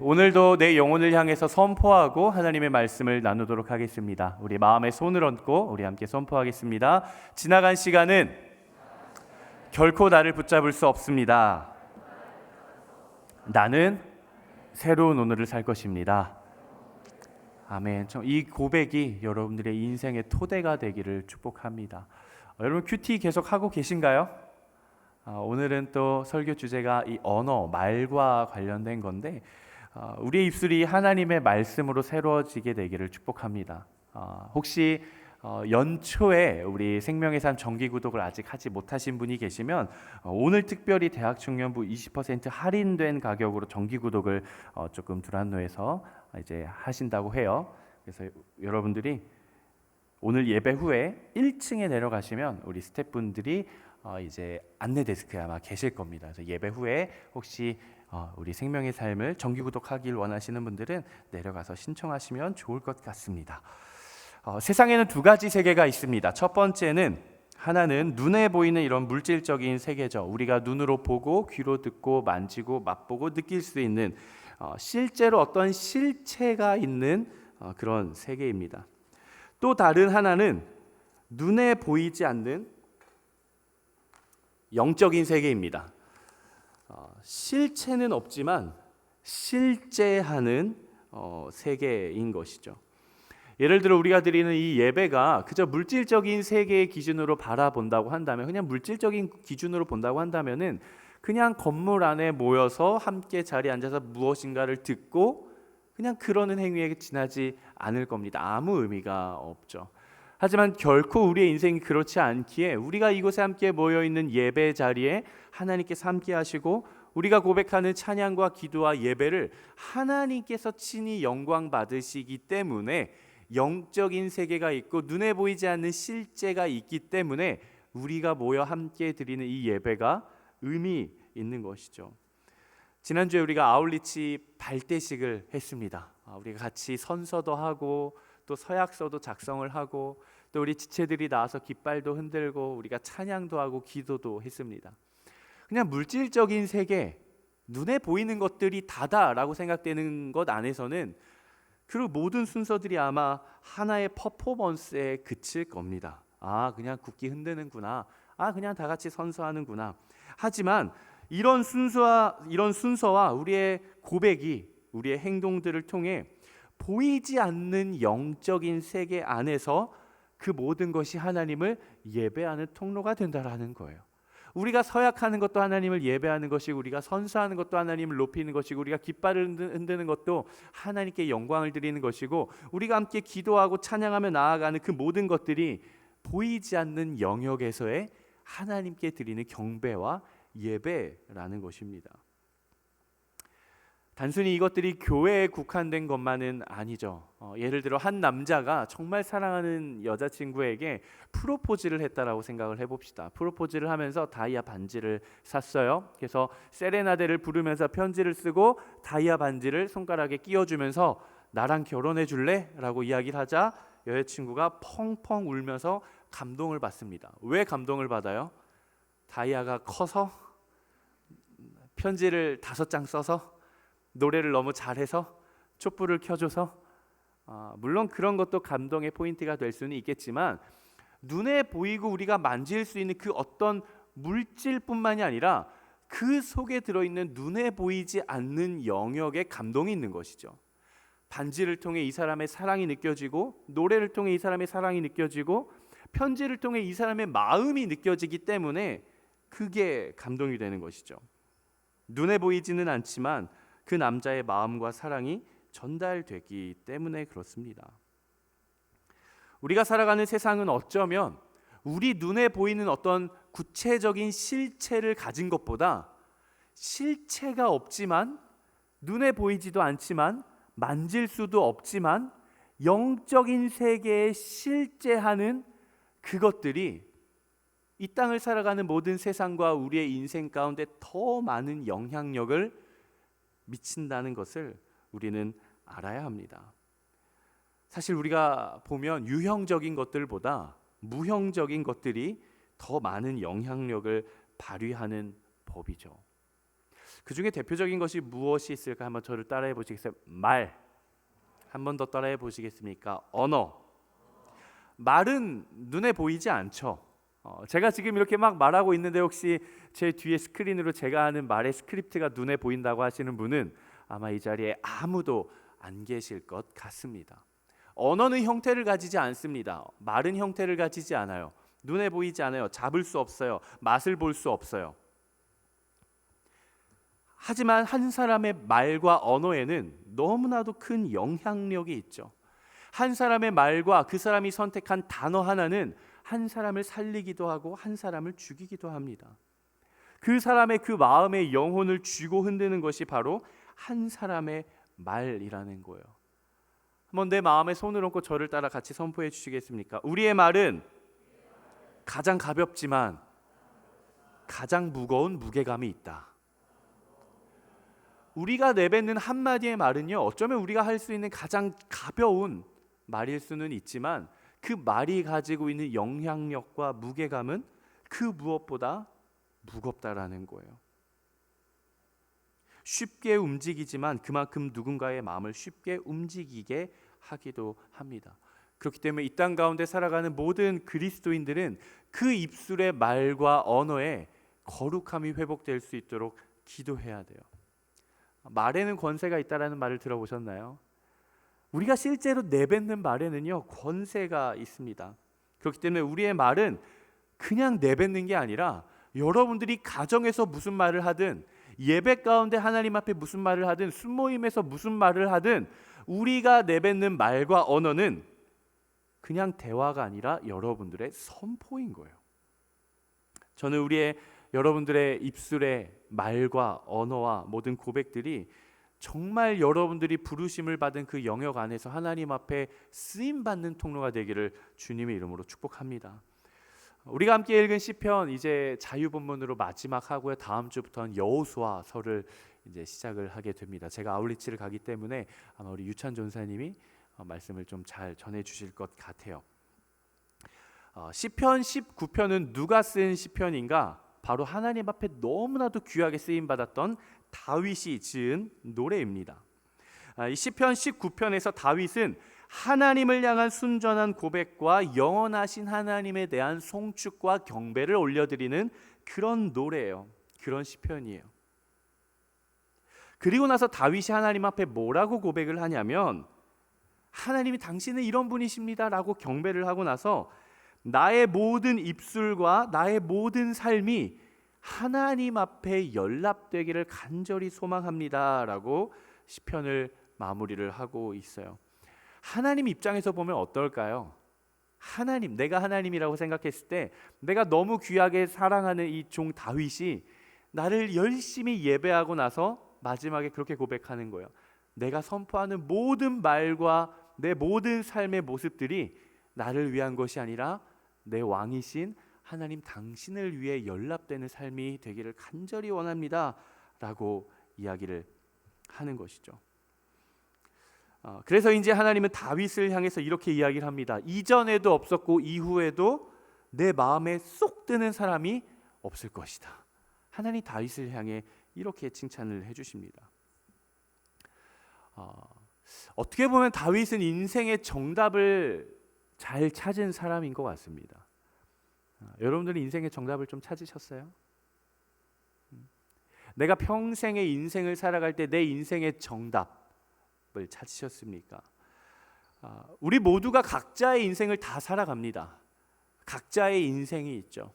오늘도 내 영혼을 향해서 선포하고 하나님의 말씀을 나누도록 하겠습니다. 우리 마음에 손을 얹고 우리 함께 선포하겠습니다. 지나간 시간은 결코 나를 붙잡을 수 없습니다. 나는 새로운 오늘을 살 것입니다. 아멘. 이 고백이 여러분들의 인생의 토대가 되기를 축복합니다. 여러분 큐티 계속 하고 계신가요? 오늘은 또 설교 주제가 이 언어, 말과 관련된 건데 우리의 입술이 하나님의 말씀으로 새로워지게 되기를 축복합니다. 혹시 연초에 우리 생명의 삶 정기 구독을 아직 하지 못하신 분이 계시면 오늘 특별히 대학 청년부 20% 할인된 가격으로 정기 구독을 조금 두란노에서 이제 하신다고 해요. 그래서 여러분들이 오늘 예배 후에 1층에 내려가시면 우리 스태프분들이 이제 안내 데스크에 아마 계실 겁니다. 그래서 예배 후에 혹시 우리 생명의 삶을 정기 구독하길 원하시는 분들은 내려가서 신청하시면 좋을 것 같습니다. 세상에는 두 가지 세계가 있습니다. 첫 번째는 하나는 눈에 보이는 이런 물질적인 세계죠. 우리가 눈으로 보고 귀로 듣고 만지고 맛보고 느낄 수 있는 실제로 어떤 실체가 있는 그런 세계입니다. 또 다른 하나는 눈에 보이지 않는 영적인 세계입니다. 실체는 없지만 실제하는 세계인 것이죠. 예를 들어 우리가 드리는 이 예배가 그저 물질적인 세계의 기준으로 바라본다고 한다면, 그냥 물질적인 기준으로 본다고 한다면은 그냥 건물 안에 모여서 함께 자리에 앉아서 무엇인가를 듣고 그냥 그러는 행위에 지나지 않을 겁니다. 아무 의미가 없죠. 하지만 결코 우리의 인생이 그렇지 않기에 우리가 이곳에 함께 모여있는 예배 자리에 하나님께서 함께 하시고 우리가 고백하는 찬양과 기도와 예배를 하나님께서 친히 영광 받으시기 때문에 영적인 세계가 있고 눈에 보이지 않는 실제가 있기 때문에 우리가 모여 함께 드리는 이 예배가 의미 있는 것이죠. 지난주에 우리가 아울리치 발대식을 했습니다. 우리가 같이 선서도 하고 또 서약서도 작성을 하고 또 우리 지체들이 나와서 깃발도 흔들고 우리가 찬양도 하고 기도도 했습니다. 그냥 물질적인 세계, 눈에 보이는 것들이 다다라고 생각되는 것 안에서는 그 모든 순서들이 아마 하나의 퍼포먼스에 그칠 겁니다. 그냥 국기 흔드는구나. 그냥 다 같이 선서하는구나. 하지만 이런 순서와 우리의 고백이 우리의 행동들을 통해 보이지 않는 영적인 세계 안에서 그 모든 것이 하나님을 예배하는 통로가 된다라는 거예요. 우리가 서약하는 것도 하나님을 예배하는 것이고 우리가 선서하는 것도 하나님을 높이는 것이고 우리가 깃발을 흔드는 것도 하나님께 영광을 드리는 것이고 우리가 함께 기도하고 찬양하며 나아가는 그 모든 것들이 보이지 않는 영역에서의 하나님께 드리는 경배와 예배라는 것입니다. 단순히 이것들이 교회에 국한된 것만은 아니죠. 예를 들어 한 남자가 정말 사랑하는 여자친구에게 프로포즈를 했다라고 생각을 해봅시다. 프로포즈를 하면서 다이아 반지를 샀어요. 그래서 세레나데를 부르면서 편지를 쓰고 다이아 반지를 손가락에 끼워주면서 나랑 결혼해 줄래? 라고 이야기를 하자 여자친구가 펑펑 울면서 감동을 받습니다. 왜 감동을 받아요? 다이아가 커서? 편지를 5장 써서? 노래를 너무 잘해서? 촛불을 켜줘서? 물론 그런 것도 감동의 포인트가 될 수는 있겠지만 눈에 보이고 우리가 만질 수 있는 그 어떤 물질뿐만이 아니라 그 속에 들어있는 눈에 보이지 않는 영역에 감동이 있는 것이죠. 반지를 통해 이 사람의 사랑이 느껴지고 노래를 통해 이 사람의 사랑이 느껴지고 편지를 통해 이 사람의 마음이 느껴지기 때문에 그게 감동이 되는 것이죠. 눈에 보이지는 않지만 그 남자의 마음과 사랑이 전달되기 때문에 그렇습니다. 우리가 살아가는 세상은 어쩌면 우리 눈에 보이는 어떤 구체적인 실체를 가진 것보다 실체가 없지만 눈에 보이지도 않지만 만질 수도 없지만 영적인 세계에 실제하는 그것들이 이 땅을 살아가는 모든 세상과 우리의 인생 가운데 더 많은 영향력을 미친다는 것을 우리는 알아야 합니다. 사실 우리가 보면 유형적인 것들보다 무형적인 것들이 더 많은 영향력을 발휘하는 법이죠. 그 중에 대표적인 것이 무엇이 있을까? 한번 저를 따라해 보시겠어요? 말. 한 번 더 따라해 보시겠습니까? 언어. 말은 눈에 보이지 않죠. 제가 지금 이렇게 막 말하고 있는데 혹시 제 뒤에 스크린으로 제가 하는 말의 스크립트가 눈에 보인다고 하시는 분은 아마 이 자리에 아무도 안 계실 것 같습니다. 언어는 형태를 가지지 않습니다. 말은 형태를 가지지 않아요. 눈에 보이지 않아요. 잡을 수 없어요. 맛을 볼 수 없어요. 하지만 한 사람의 말과 언어에는 너무나도 큰 영향력이 있죠. 한 사람의 말과 그 사람이 선택한 단어 하나는 한 사람을 살리기도 하고 한 사람을 죽이기도 합니다. 그 사람의 그 마음의 영혼을 쥐고 흔드는 것이 바로 한 사람의 말이라는 거예요. 한번 내 마음에 손을 얹고 저를 따라 같이 선포해 주시겠습니까? 우리의 말은 가장 가볍지만 가장 무거운 무게감이 있다. 우리가 내뱉는 한마디의 말은요, 어쩌면 우리가 할 수 있는 가장 가벼운 말일 수는 있지만 그 말이 가지고 있는 영향력과 무게감은 그 무엇보다 무겁다라는 거예요. 쉽게 움직이지만 그만큼 누군가의 마음을 쉽게 움직이게 하기도 합니다. 그렇기 때문에 이 땅 가운데 살아가는 모든 그리스도인들은 그 입술의 말과 언어에 거룩함이 회복될 수 있도록 기도해야 돼요. 말에는 권세가 있다라는 말을 들어보셨나요? 우리가 실제로 내뱉는 말에는요, 권세가 있습니다. 그렇기 때문에 우리의 말은 그냥 내뱉는 게 아니라 여러분들이 가정에서 무슨 말을 하든, 예배 가운데 하나님 앞에 무슨 말을 하든, 순모임에서 무슨 말을 하든 우리가 내뱉는 말과 언어는 그냥 대화가 아니라 여러분들의 선포인 거예요. 저는 여러분들의 입술의 말과 언어와 모든 고백들이 정말 여러분들이 부르심을 받은 그 영역 안에서 하나님 앞에 쓰임받는 통로가 되기를 주님의 이름으로 축복합니다. 우리가 함께 읽은 시편 이제 자유본문으로 마지막 하고요. 다음 주부터는 여호수아서를 이제 시작을 하게 됩니다. 제가 아울리치를 가기 때문에 아마 우리 유찬 전사님이 말씀을 좀 잘 전해 주실 것 같아요. 시편 19편은 누가 쓴 시편인가? 바로 하나님 앞에 너무나도 귀하게 쓰임 받았던 다윗이 지은 노래입니다. 이 시편 19편에서 다윗은 하나님을 향한 순전한 고백과 영원하신 하나님에 대한 송축과 경배를 올려드리는 그런 노래예요. 그런 시편이에요. 그리고 나서 다윗이 하나님 앞에 뭐라고 고백을 하냐면, 하나님이 당신은 이런 분이십니다 라고 경배를 하고 나서 나의 모든 입술과 나의 모든 삶이 하나님 앞에 연락되기를 간절히 소망합니다 라고 시편을 마무리를 하고 있어요. 하나님 입장에서 보면 어떨까요? 내가 하나님이라고 생각했을 때 내가 너무 귀하게 사랑하는 이 종 다윗이 나를 열심히 예배하고 나서 마지막에 그렇게 고백하는 거예요. 내가 선포하는 모든 말과 내 모든 삶의 모습들이 나를 위한 것이 아니라 내 왕이신 하나님 당신을 위해 연락되는 삶이 되기를 간절히 원합니다 라고 이야기를 하는 것이죠. 그래서 이제 하나님은 다윗을 향해서 이렇게 이야기를 합니다. 이전에도 없었고 이후에도 내 마음에 쏙 드는 사람이 없을 것이다. 하나님 다윗을 향해 이렇게 칭찬을 해주십니다. 어떻게 보면 다윗은 인생의 정답을 잘 찾은 사람인 것 같습니다. 여러분들은 인생의 정답을 좀 찾으셨어요? 내가 평생의 인생을 살아갈 때 내 인생의 정답을 찾으셨습니까? 우리 모두가 각자의 인생을 다 살아갑니다. 각자의 인생이 있죠.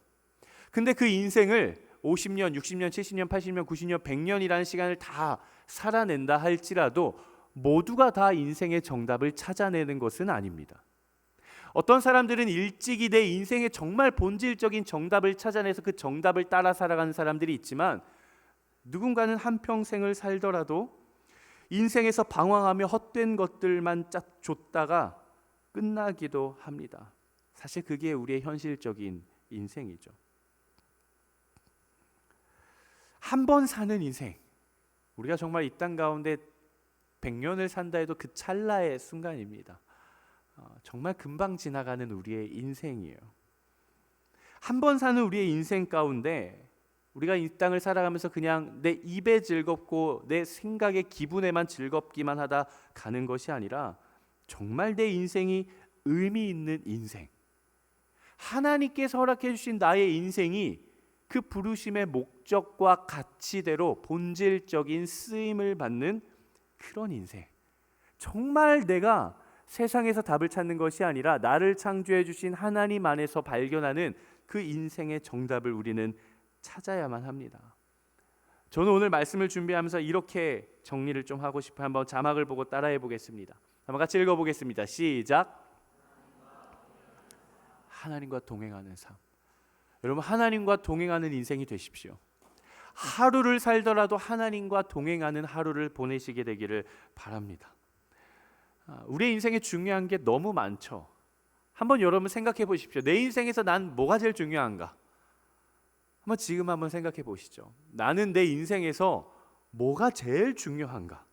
근데 그 인생을 50년, 60년, 70년, 80년, 90년, 100년이라는 시간을 다 살아낸다 할지라도 모두가 다 인생의 정답을 찾아내는 것은 아닙니다. 어떤 사람들은 일찍이 내 인생의 정말 본질적인 정답을 찾아내서 그 정답을 따라 살아가는 사람들이 있지만, 누군가는 한평생을 살더라도 인생에서 방황하며 헛된 것들만 쫓다가 끝나기도 합니다. 사실 그게 우리의 현실적인 인생이죠. 한 번 사는 인생, 우리가 정말 이 땅 가운데 100년을 산다 해도 그 찰나의 순간입니다. 정말 금방 지나가는 우리의 인생이에요. 한 번 사는 우리의 인생 가운데 우리가 이 땅을 살아가면서 그냥 내 입에 즐겁고 내 생각의 기분에만 즐겁기만 하다 가는 것이 아니라 정말 내 인생이 의미 있는 인생, 하나님께서 허락해 주신 나의 인생이 그 부르심의 목적과 가치대로 본질적인 쓰임을 받는 그런 인생, 정말 내가 세상에서 답을 찾는 것이 아니라 나를 창조해 주신 하나님 안에서 발견하는 그 인생의 정답을 우리는 찾아야만 합니다. 저는 오늘 말씀을 준비하면서 이렇게 정리를 좀 하고 싶어요. 한번 자막을 보고 따라해 보겠습니다. 한번 같이 읽어보겠습니다. 시작. 하나님과 동행하는 삶. 여러분, 하나님과 동행하는 인생이 되십시오. 하루를 살더라도 하나님과 동행하는 하루를 보내시게 되기를 바랍니다. 우리의 인생에 중요한 게 너무 많죠. 한번 여러분 생각해 보십시오. 내 인생에서 난 뭐가 제일 중요한가? 한번 지금 한번 생각해 보시죠. 나는 내 인생에서 뭐가 제일 중요한가?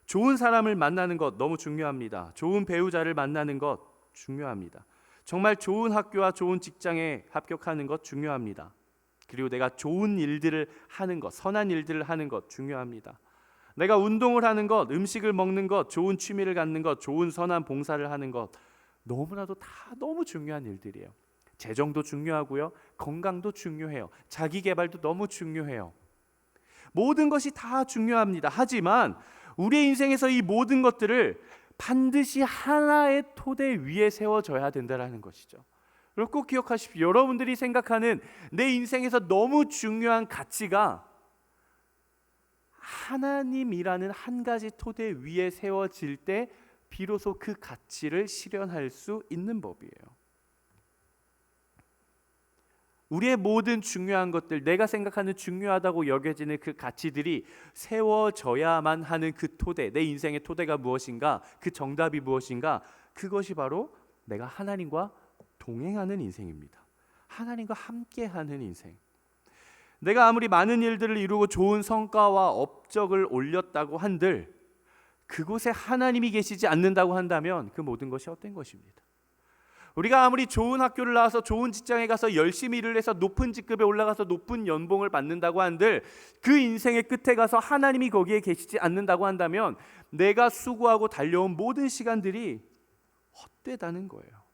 좋은 사람을 만나는 것 너무 중요합니다. 좋은 배우자를 만나는 것 중요합니다. 정말 좋은 학교와 좋은 직장에 합격하는 것 중요합니다. 그리고 내가 좋은 일들을 하는 것, 선한 일들을 하는 것 중요합니다. 내가 운동을 하는 것, 음식을 먹는 것, 좋은 취미를 갖는 것, 좋은 선한 봉사를 하는 것, 너무나도 다 너무 중요한 일들이에요. 재정도 중요하고요, 건강도 중요해요, 자기 개발도 너무 중요해요. 모든 것이 다 중요합니다. 하지만 우리의 인생에서 이 모든 것들을 반드시 하나의 토대 위에 세워져야 된다는 것이죠. 여러분 꼭 기억하십시오. 여러분들이 생각하는 내 인생에서 너무 중요한 가치가 하나님이라는 한 가지 토대 위에 세워질 때 비로소 그 가치를 실현할 수 있는 법이에요. 우리의 모든 중요한 것들, 내가 생각하는 중요하다고 여겨지는 그 가치들이 세워져야만 하는 그 토대, 내 인생의 토대가 무엇인가, 그 정답이 무엇인가, 그것이 바로 내가 하나님과 동행하는 인생입니다. 하나님과 함께하는 인생. 내가 아무리 많은 일들을 이루고 좋은 성과와 업적을 올렸다고 한들 그곳에 하나님이 계시지 않는다고 한다면 그 모든 것이 헛된 것입니다. 우리가 아무리 좋은 학교를 나와서 좋은 직장에 가서 열심히 일을 해서 높은 직급에 올라가서 높은 연봉을 받는다고 한들 그 인생의 끝에 가서 하나님이 거기에 계시지 않는다고 한다면 내가 수고하고 달려온 모든 시간들이 헛되다는 거예요.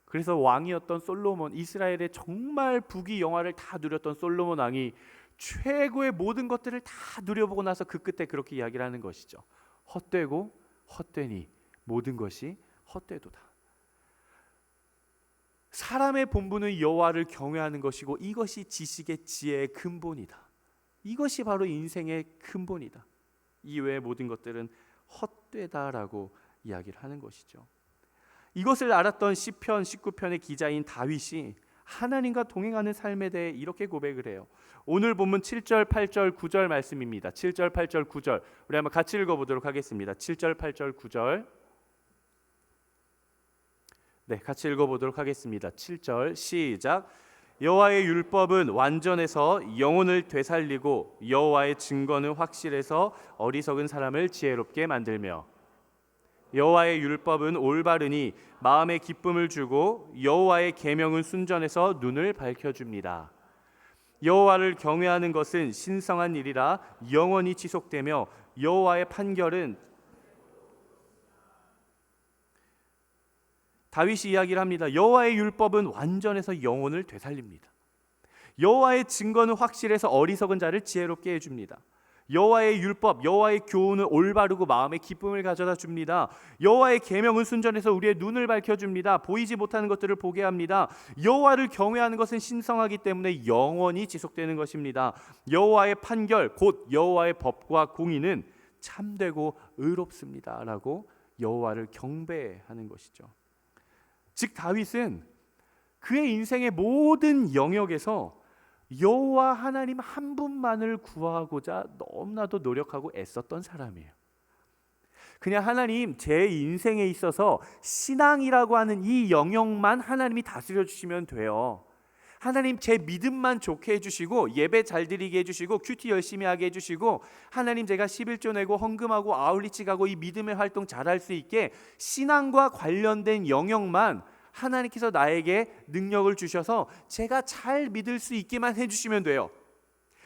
그래서 왕이었던 솔로몬, 이스라엘의 정말 부귀영화를 다 누렸던 솔로몬 왕이 최고의 모든 것들을 다 누려보고 나서 그 끝에 그렇게 이야기를 하는 것이죠. 헛되고 헛되니 모든 것이 헛되도다. 사람의 본분은 여호와를 경외하는 것이고 이것이 지식의 지혜의 근본이다. 이것이 바로 인생의 근본이다. 이외의 모든 것들은 헛되다라고 이야기를 하는 것이죠. 이것을 알았던 시편 19편의 기자인 다윗이 하나님과 동행하는 삶에 대해 이렇게 고백을 해요. 오늘 본문 7절, 8절, 9절 말씀입니다. 7절, 8절, 9절 우리 한번 같이 읽어보도록 하겠습니다. 7절, 8절, 9절 네, 같이 읽어보도록 하겠습니다. 7절 시작. 여호와의 율법은 완전해서 영혼을 되살리고 여호와의 증거는 확실해서 어리석은 사람을 지혜롭게 만들며 여호와의 율법은 올바르니 마음에 기쁨을 주고 여호와의 계명은 순전해서 눈을 밝혀줍니다. 여호와를 경외하는 것은 신성한 일이라 영원히 지속되며 여호와의 판결은 다윗이 이야기를 합니다. 여호와의 율법은 완전해서 영혼을 되살립니다. 여호와의 증거는 확실해서 어리석은 자를 지혜롭게 해줍니다. 여호와의 율법, 여호와의 교훈은 올바르고 마음에 기쁨을 가져다 줍니다. 여호와의 계명은 순전해서 우리의 눈을 밝혀줍니다. 보이지 못하는 것들을 보게 합니다. 여호와를 경외하는 것은 신성하기 때문에 영원히 지속되는 것입니다. 여호와의 판결, 곧 여호와의 법과 공의는 참되고 의롭습니다. 라고 여호와를 경배하는 것이죠. 즉 다윗은 그의 인생의 모든 영역에서 여호와 하나님 한 분만을 구하고자 너무나도 노력하고 애썼던 사람이에요. 그냥 하나님 제 인생에 있어서 신앙이라고 하는 이 영역만 하나님이 다스려 주시면 돼요. 하나님 제 믿음만 좋게 해주시고 예배 잘 드리게 해주시고 큐티 열심히 하게 해주시고 하나님 제가 11조 내고 헌금하고 아울리치 가고 이 믿음의 활동 잘할 수 있게 신앙과 관련된 영역만 하나님께서 나에게 능력을 주셔서 제가 잘 믿을 수 있게만 해주시면 돼요.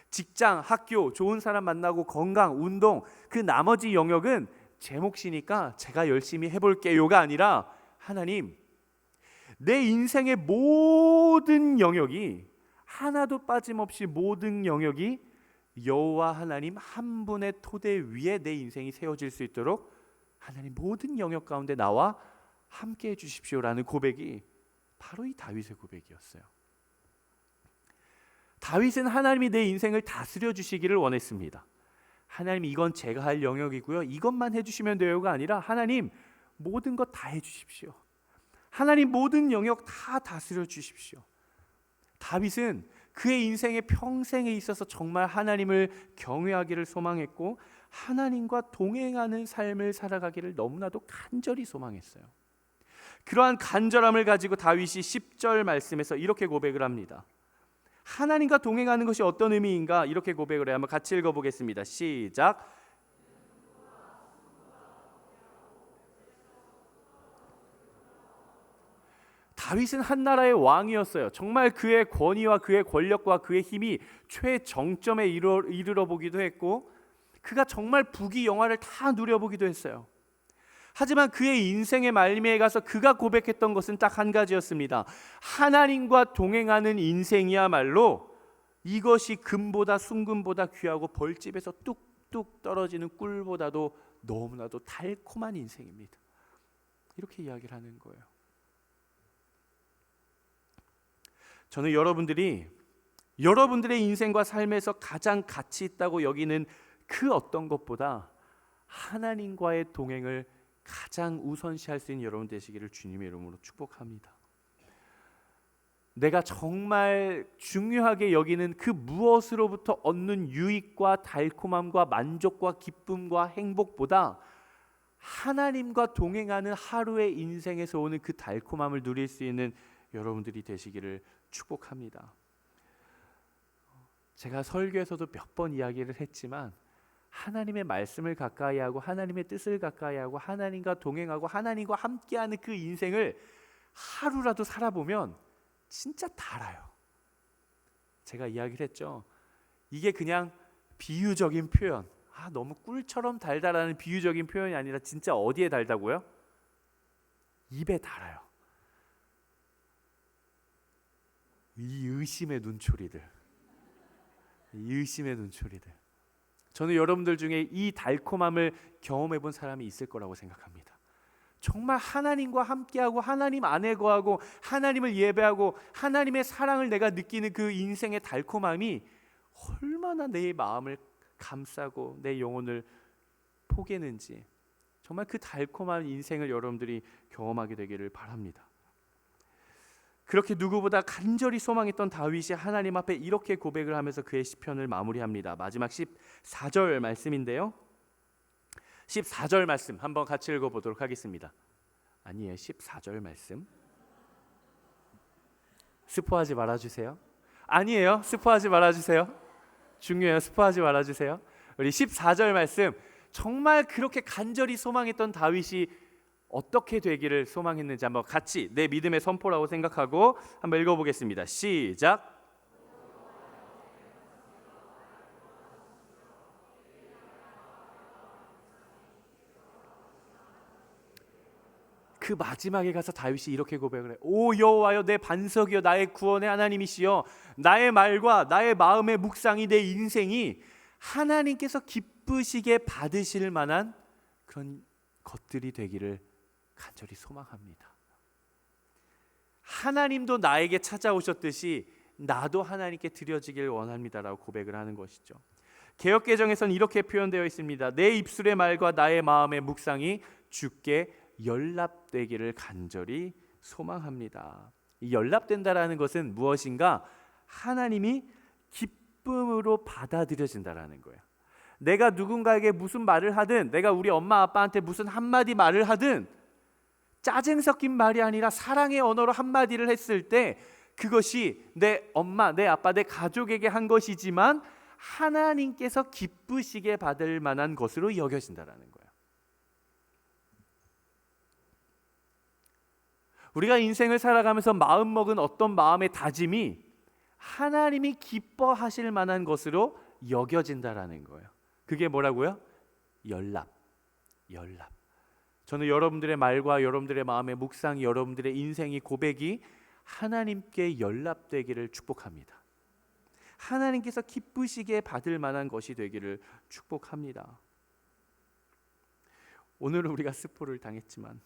직장, 학교, 좋은 사람 만나고 건강, 운동, 그 나머지 영역은 제 몫이니까 제가 열심히 해볼게요가 아니라 하나님, 내 인생의 모든 영역이 하나도 빠짐없이 모든 영역이 여호와 하나님 한 분의 토대 위에 내 인생이 세워질 수 있도록 하나님 모든 영역 가운데 나와 함께 해주십시오라는 고백이 바로 이 다윗의 고백이었어요. 다윗은 하나님이 내 인생을 다스려 주시기를 원했습니다. 하나님, 이건 제가 할 영역이고요, 이것만 해주시면 돼요가 아니라 하나님 모든 것 다 해주십시오. 하나님 모든 영역 다 다스려 주십시오. 다윗은 그의 인생의 평생에 있어서 정말 하나님을 경외하기를 소망했고 하나님과 동행하는 삶을 살아가기를 너무나도 간절히 소망했어요. 그러한 간절함을 가지고 다윗이 10절 말씀에서 이렇게 고백을 합니다. 하나님과 동행하는 것이 어떤 의미인가 이렇게 고백을 해요. 한번 같이 읽어보겠습니다. 시작. 다윗은 한 나라의 왕이었어요. 정말 그의 권위와 그의 권력과 그의 힘이 최정점에 이르러 보기도 했고 그가 정말 부귀영화를 다 누려보기도 했어요. 하지만 그의 인생의 말미에 가서 그가 고백했던 것은 딱 한 가지였습니다. 하나님과 동행하는 인생이야말로 이것이 금보다 순금보다 귀하고 벌집에서 뚝뚝 떨어지는 꿀보다도 너무나도 달콤한 인생입니다. 이렇게 이야기를 하는 거예요. 저는 여러분들이 여러분들의 인생과 삶에서 가장 가치 있다고 여기는 그 어떤 것보다 하나님과의 동행을 가장 우선시할 수 있는 여러분 되시기를 주님의 이름으로 축복합니다. 내가 정말 중요하게 여기는 그 무엇으로부터 얻는 유익과 달콤함과 만족과 기쁨과 행복보다 하나님과 동행하는 하루의 인생에서 오는 그 달콤함을 누릴 수 있는 여러분들이 되시기를 축복합니다. 제가 설교에서도 몇 번 이야기를 했지만 하나님의 말씀을 가까이 하고 하나님의 뜻을 가까이 하고 하나님과 동행하고 하나님과 함께하는 그 인생을 하루라도 살아보면 진짜 달아요. 제가 이야기를 했죠. 이게 그냥 비유적인 표현, 너무 꿀처럼 달달하는 비유적인 표현이 아니라 진짜 어디에 달다고요? 입에 달아요. 이 의심의 눈초리들, 저는 여러분들 중에 이 달콤함을 경험해 본 사람이 있을 거라고 생각합니다. 정말 하나님과 함께하고 하나님 안에 거하고 하나님을 예배하고 하나님의 사랑을 내가 느끼는 그 인생의 달콤함이 얼마나 내 마음을 감싸고 내 영혼을 포개는지, 정말 그 달콤한 인생을 여러분들이 경험하게 되기를 바랍니다. 그렇게 누구보다 간절히 소망했던 다윗이 하나님 앞에 이렇게 고백을 하면서 그의 시편을 마무리합니다. 마지막 14절 말씀인데요. 14절 말씀 한번 같이 읽어보도록 하겠습니다. 아니에요, 14절 말씀. 스포하지 말아주세요. 아니에요, 스포하지 말아주세요. 중요해요, 스포하지 말아주세요. 우리 14절 말씀, 정말 그렇게 간절히 소망했던 다윗이 어떻게 되기를 소망했는지 한번 같이 내 믿음의 선포라고 생각하고 한번 읽어보겠습니다. 시작. 그 마지막에 가서 다윗이 이렇게 고백을 해. 오 여호와여, 내 반석이여, 나의 구원의 하나님이시여, 나의 말과 나의 마음의 묵상이, 내 인생이 하나님께서 기쁘시게 받으실 만한 그런 것들이 되기를 간절히 소망합니다. 하나님도 나에게 찾아오셨듯이 나도 하나님께 드려지길 원합니다라고 고백을 하는 것이죠. 개역개정에서는 이렇게 표현되어 있습니다. 내 입술의 말과 나의 마음의 묵상이 주께 연락되기를 간절히 소망합니다. 이 연락된다라는 것은 무엇인가? 하나님이 기쁨으로 받아들여진다라는 거예요. 내가 누군가에게 무슨 말을 하든, 내가 우리 엄마 아빠한테 무슨 한마디 말을 하든 짜증 섞인 말이 아니라 사랑의 언어로 한마디를 했을 때 그것이 내 엄마, 내 아빠, 내 가족에게 한 것이지만 하나님께서 기쁘시게 받을 만한 것으로 여겨진다라는 거예요. 우리가 인생을 살아가면서 마음먹은 어떤 마음의 다짐이 하나님이 기뻐하실 만한 것으로 여겨진다라는 거예요. 그게 뭐라고요? 연합. 저는 여러분들의 말과 여러분들의 마음의 묵상이, 여러분들의 인생이, 고백이 하나님께 연합되기를 축복합니다. 하나님께서 기쁘시게 받을 만한 것이 되기를 축복합니다. 오늘은 우리가 스포를 당했지만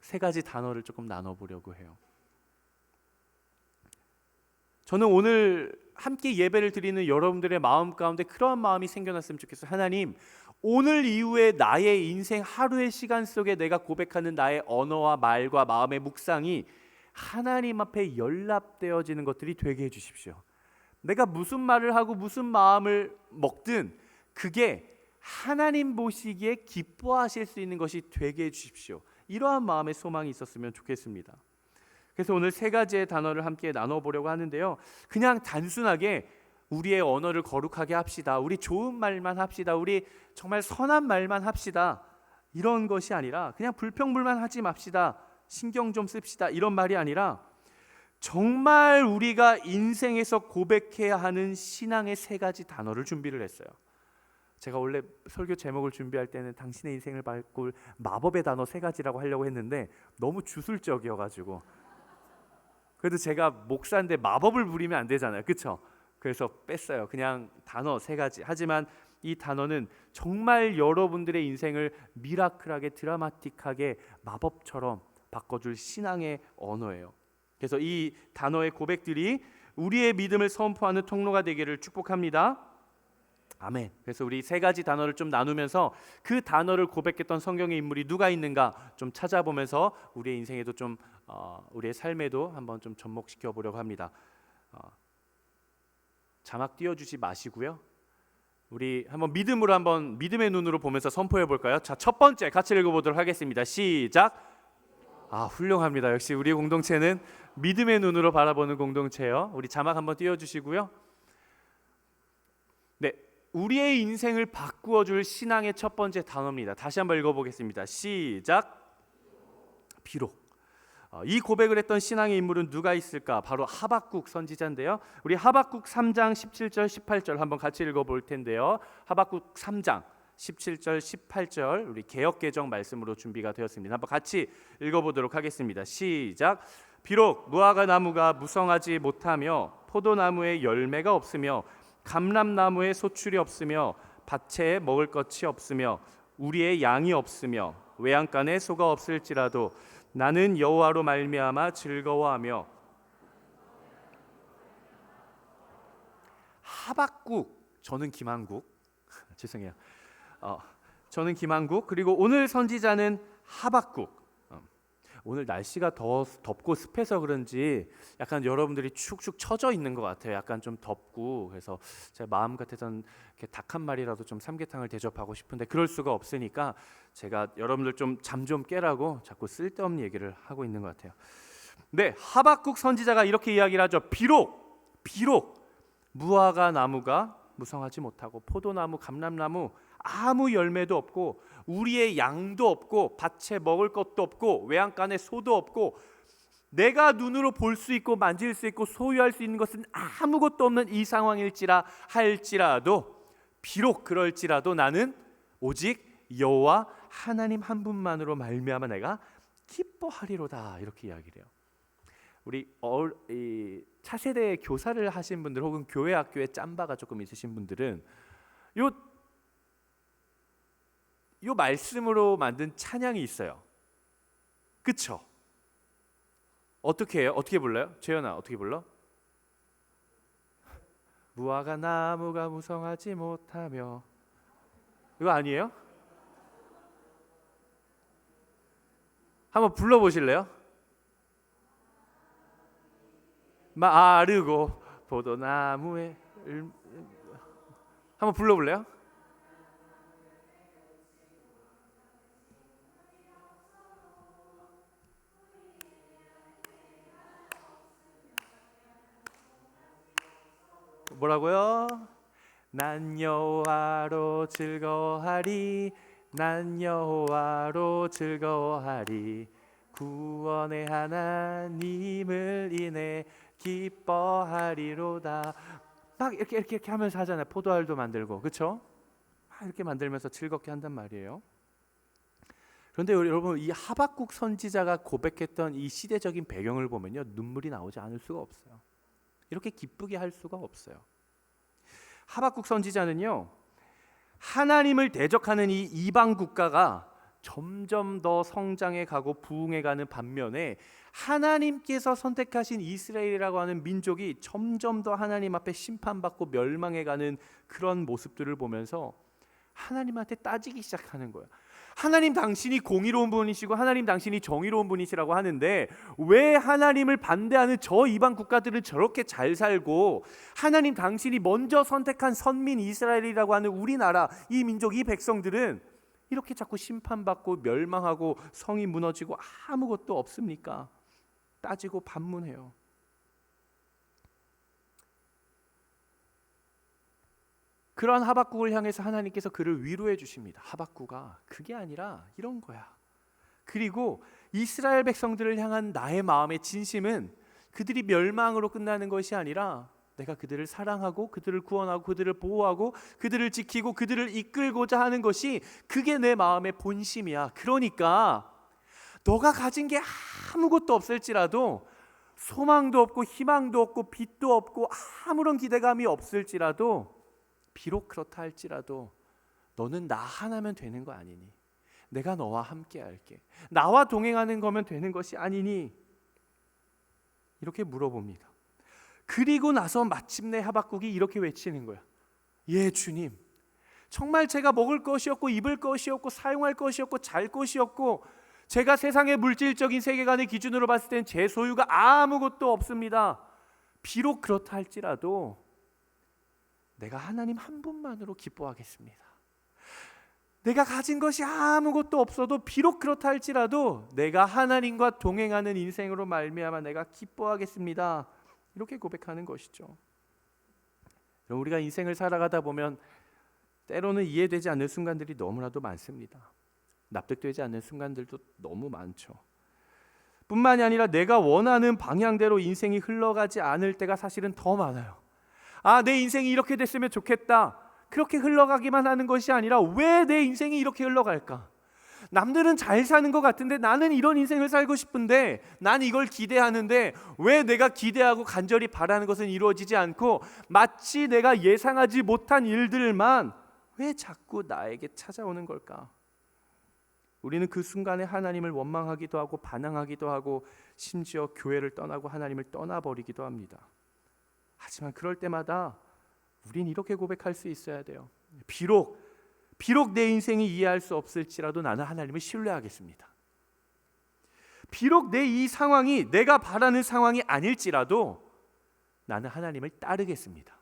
세 가지 단어를 조금 나눠보려고 해요. 저는 오늘 함께 예배를 드리는 여러분들의 마음 가운데 그러한 마음이 생겨났으면 좋겠어요. 하나님, 오늘 이후에 나의 인생 하루의 시간 속에 내가 고백하는 나의 언어와 말과 마음의 묵상이 하나님 앞에 연합되어지는 것들이 되게 해주십시오. 내가 무슨 말을 하고 무슨 마음을 먹든 그게 하나님 보시기에 기뻐하실 수 있는 것이 되게 해주십시오. 이러한 마음의 소망이 있었으면 좋겠습니다. 그래서 오늘 세 가지의 단어를 함께 나눠보려고 하는데요. 그냥 단순하게 우리의 언어를 거룩하게 합시다, 우리 좋은 말만 합시다, 우리 정말 선한 말만 합시다, 이런 것이 아니라 그냥 불평불만 하지 맙시다, 신경 좀 씁시다, 이런 말이 아니라 정말 우리가 인생에서 고백해야 하는 신앙의 세 가지 단어를 준비를 했어요. 제가 원래 설교 제목을 준비할 때는 당신의 인생을 바꿀 마법의 단어 세 가지라고 하려고 했는데 너무 주술적이어가지고, 그래도 제가 목사인데 마법을 부리면 안 되잖아요, 그렇죠? 그래서 뺐어요. 그냥 단어 세 가지. 하지만 이 단어는 정말 여러분들의 인생을 미라클하게, 드라마틱하게, 마법처럼 바꿔줄 신앙의 언어예요. 그래서 이 단어의 고백들이 우리의 믿음을 선포하는 통로가 되기를 축복합니다. 아멘. 그래서 우리 세 가지 단어를 좀 나누면서 그 단어를 고백했던 성경의 인물이 누가 있는가 좀 찾아보면서 우리의 인생에도 좀 우리의 삶에도 한번 좀 접목시켜 보려고 합니다. 자막 띄워주지 마시고요. 우리 한번 믿음으로, 한번 믿음의 눈으로 보면서 선포해 볼까요? 자, 첫 번째 같이 읽어보도록 하겠습니다. 시작. 훌륭합니다. 역시 우리 공동체는 믿음의 눈으로 바라보는 공동체예요. 우리 자막 한번 띄워주시고요. 네, 우리의 인생을 바꾸어 줄 신앙의 첫 번째 단어입니다. 다시 한번 읽어보겠습니다. 시작. 비록. 이 고백을 했던 신앙의 인물은 누가 있을까? 바로 하박국 선지자인데요. 우리 하박국 3장 17절 18절 한번 같이 읽어볼 텐데요. 하박국 3장 17절 18절 우리 개역개정 말씀으로 준비가 되었습니다. 한번 같이 읽어보도록 하겠습니다. 시작. 비록 무화과 나무가 무성하지 못하며 포도나무에 열매가 없으며 감람나무에 소출이 없으며 밭에 먹을 것이 없으며 우리의 양이 없으며 외양간에 소가 없을지라도 나는 여호와로 말미암아 즐거워하며. 하박국, 저는 김한국 죄송해요. 저는 김한국, 그리고 오늘 선지자는 하박국. 오늘 날씨가 더 덥고 습해서 그런지 약간 여러분들이 축축 처져 있는 것 같아요. 약간 좀 덥고, 그래서 제 마음 같아서는 닭 한 마리라도 좀 삼계탕을 대접하고 싶은데 그럴 수가 없으니까 제가 여러분들 좀 잠 좀 깨라고 자꾸 쓸데없는 얘기를 하고 있는 것 같아요. 네, 하박국 선지자가 이렇게 이야기를 하죠. 비록 무화과 나무가 무성하지 못하고 포도나무, 감람나무 아무 열매도 없고 우리의 양도 없고 밭에 먹을 것도 없고 외양간에 소도 없고 내가 눈으로 볼 수 있고 만질 수 있고 소유할 수 있는 것은 아무것도 없는 이 상황일지라 할지라도, 비록 그럴지라도 나는 오직 여호와 하나님 한 분만으로 말미암아 내가 기뻐하리로다, 이렇게 이야기를 해요. 우리 차세대 교사를 하신 분들 혹은 교회 학교에 짬바가 조금 있으신 분들은 요 말씀으로 만든 찬양이 있어요. 그쵸? 어떻게 해요? 어떻게 불러요? 재현아, 어떻게 불러? 무화과 나무가 무성하지 못하며, 이거 아니에요? 한번 불러보실래요? 마르고 포도나무에 한번 불러볼래요? 뭐라고요? 난 여호와로 즐거워하리, 난 여호와로 즐거워하리, 구원의 하나님을 인해 기뻐하리로다. 막 이렇게 하면서 하잖아요. 포도알도 만들고, 그렇죠? 이렇게 만들면서 즐겁게 한단 말이에요. 그런데 여러분, 이 하박국 선지자가 고백했던 이 시대적인 배경을 보면요, 눈물이 나오지 않을 수가 없어요. 이렇게 기쁘게 할 수가 없어요. 하박국 선지자는요, 하나님을 대적하는 이 이방 국가가 점점 더 성장해 가고 부흥해 가는 반면에 하나님께서 선택하신 이스라엘이라고 하는 민족이 점점 더 하나님 앞에 심판받고 멸망해 가는 그런 모습들을 보면서 하나님한테 따지기 시작하는 거예요. 하나님 당신이 공의로운 분이시고 하나님 당신이 정의로운 분이시라고 하는데 왜 하나님을 반대하는 저 이방 국가들은 저렇게 잘 살고 하나님 당신이 먼저 선택한 선민 이스라엘이라고 하는 우리나라 이 민족 이 백성들은 이렇게 자꾸 심판받고 멸망하고 성이 무너지고 아무것도 없습니까? 따지고 반문해요. 그러한 하박국을 향해서 하나님께서 그를 위로해 주십니다. 하박국아, 그게 아니라 이런 거야. 그리고 이스라엘 백성들을 향한 나의 마음의 진심은 그들이 멸망으로 끝나는 것이 아니라 내가 그들을 사랑하고 그들을 구원하고 그들을 보호하고 그들을 지키고 그들을 이끌고자 하는 것이 그게 내 마음의 본심이야. 그러니까 너가 가진 게 아무것도 없을지라도 소망도 없고 희망도 없고 빛도 없고 아무런 기대감이 없을지라도 비록 그렇다 할지라도 너는 나 하나면 되는 거 아니니? 내가 너와 함께 할게. 나와 동행하는 거면 되는 것이 아니니? 이렇게 물어봅니다. 그리고 나서 마침내 하박국이 이렇게 외치는 거야. 예, 주님. 정말 제가 먹을 것이 없고 입을 것이 없고 사용할 것이 없고 잘 것이 없고 제가 세상의 물질적인 세계관의 기준으로 봤을 땐 제 소유가 아무것도 없습니다. 비록 그렇다 할지라도 내가 하나님 한 분만으로 기뻐하겠습니다. 내가 가진 것이 아무것도 없어도 비록 그렇다 할지라도 내가 하나님과 동행하는 인생으로 말미암아 내가 기뻐하겠습니다. 이렇게 고백하는 것이죠. 우리가 인생을 살아가다 보면 때로는 이해되지 않는 순간들이 너무나도 많습니다. 납득되지 않는 순간들도 너무 많죠. 뿐만이 아니라 내가 원하는 방향대로 인생이 흘러가지 않을 때가 사실은 더 많아요. 내 인생이 이렇게 됐으면 좋겠다. 그렇게 흘러가기만 하는 것이 아니라 왜 내 인생이 이렇게 흘러갈까? 남들은 잘 사는 것 같은데 나는 이런 인생을 살고 싶은데 난 이걸 기대하는데 왜 내가 기대하고 간절히 바라는 것은 이루어지지 않고 마치 내가 예상하지 못한 일들만 왜 자꾸 나에게 찾아오는 걸까? 우리는 그 순간에 하나님을 원망하기도 하고 반항하기도 하고 심지어 교회를 떠나고 하나님을 떠나버리기도 합니다. 하지만 그럴 때마다 우린 이렇게 고백할 수 있어야 돼요. 비록 내 인생이 이해할 수 없을지라도 나는 하나님을 신뢰하겠습니다. 비록 내 이 상황이 내가 바라는 상황이 아닐지라도 나는 하나님을 따르겠습니다.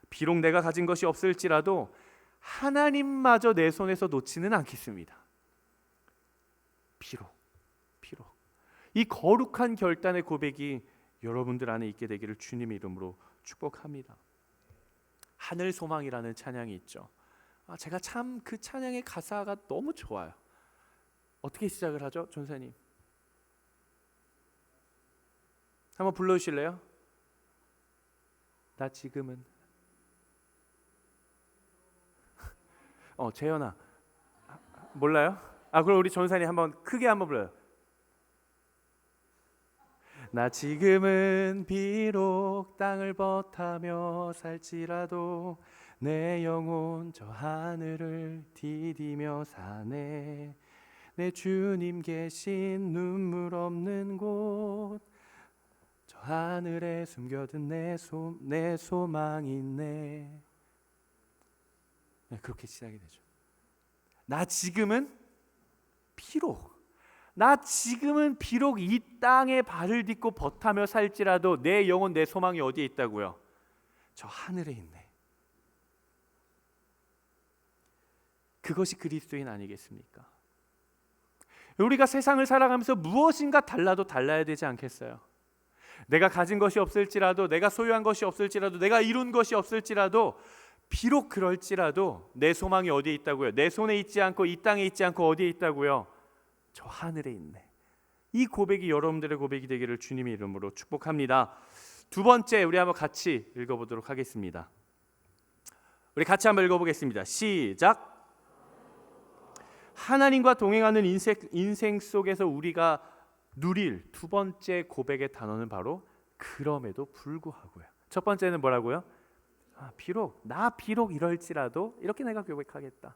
비록 내가 가진 것이 없을지라도 하나님마저 내 손에서 놓지는 않겠습니다. 비록 이 거룩한 결단의 고백이 여러분들 안에 있게 되기를 주님의 이름으로 축복합니다. 하늘 소망이라는 찬양이 있죠. 제가 참 그 찬양의 가사가 너무 좋아요. 어떻게 시작을 하죠, 전사님? 한번 불러주실래요? 나 지금은 재현아 몰라요? 그럼 우리 전사님 한번 크게 한번 불러요. 나 지금은 비록 땅을 버타며 살지라도 내 영혼 저 하늘을 디디며 사네. 내 주님 계신 눈물 없는 곳 저 하늘에 숨겨둔 내 소망이 있네. 그렇게 시작이 되죠. 나 지금은 비록 이 땅에 발을 딛고 버타며 살지라도 내 영혼 내 소망이 어디에 있다고요? 저 하늘에 있네. 그것이 그리스도인 아니겠습니까? 우리가 세상을 살아가면서 무엇인가 달라도 달라야 되지 않겠어요? 내가 가진 것이 없을지라도 내가 소유한 것이 없을지라도 내가 이룬 것이 없을지라도 비록 그럴지라도 내 소망이 어디에 있다고요? 내 손에 있지 않고 이 땅에 있지 않고 어디에 있다고요? 저 하늘에 있네. 이 고백이 여러분들의 고백이 되기를 주님의 이름으로 축복합니다. 두 번째, 우리 한번 같이 읽어보도록 하겠습니다. 우리 같이 한번 읽어보겠습니다. 시작. 하나님과 동행하는 인생 속에서 우리가 누릴 두 번째 고백의 단어는 바로 그럼에도 불구하고요. 첫 번째는 뭐라고요? 비록 이럴지라도 이렇게 내가 고백하겠다.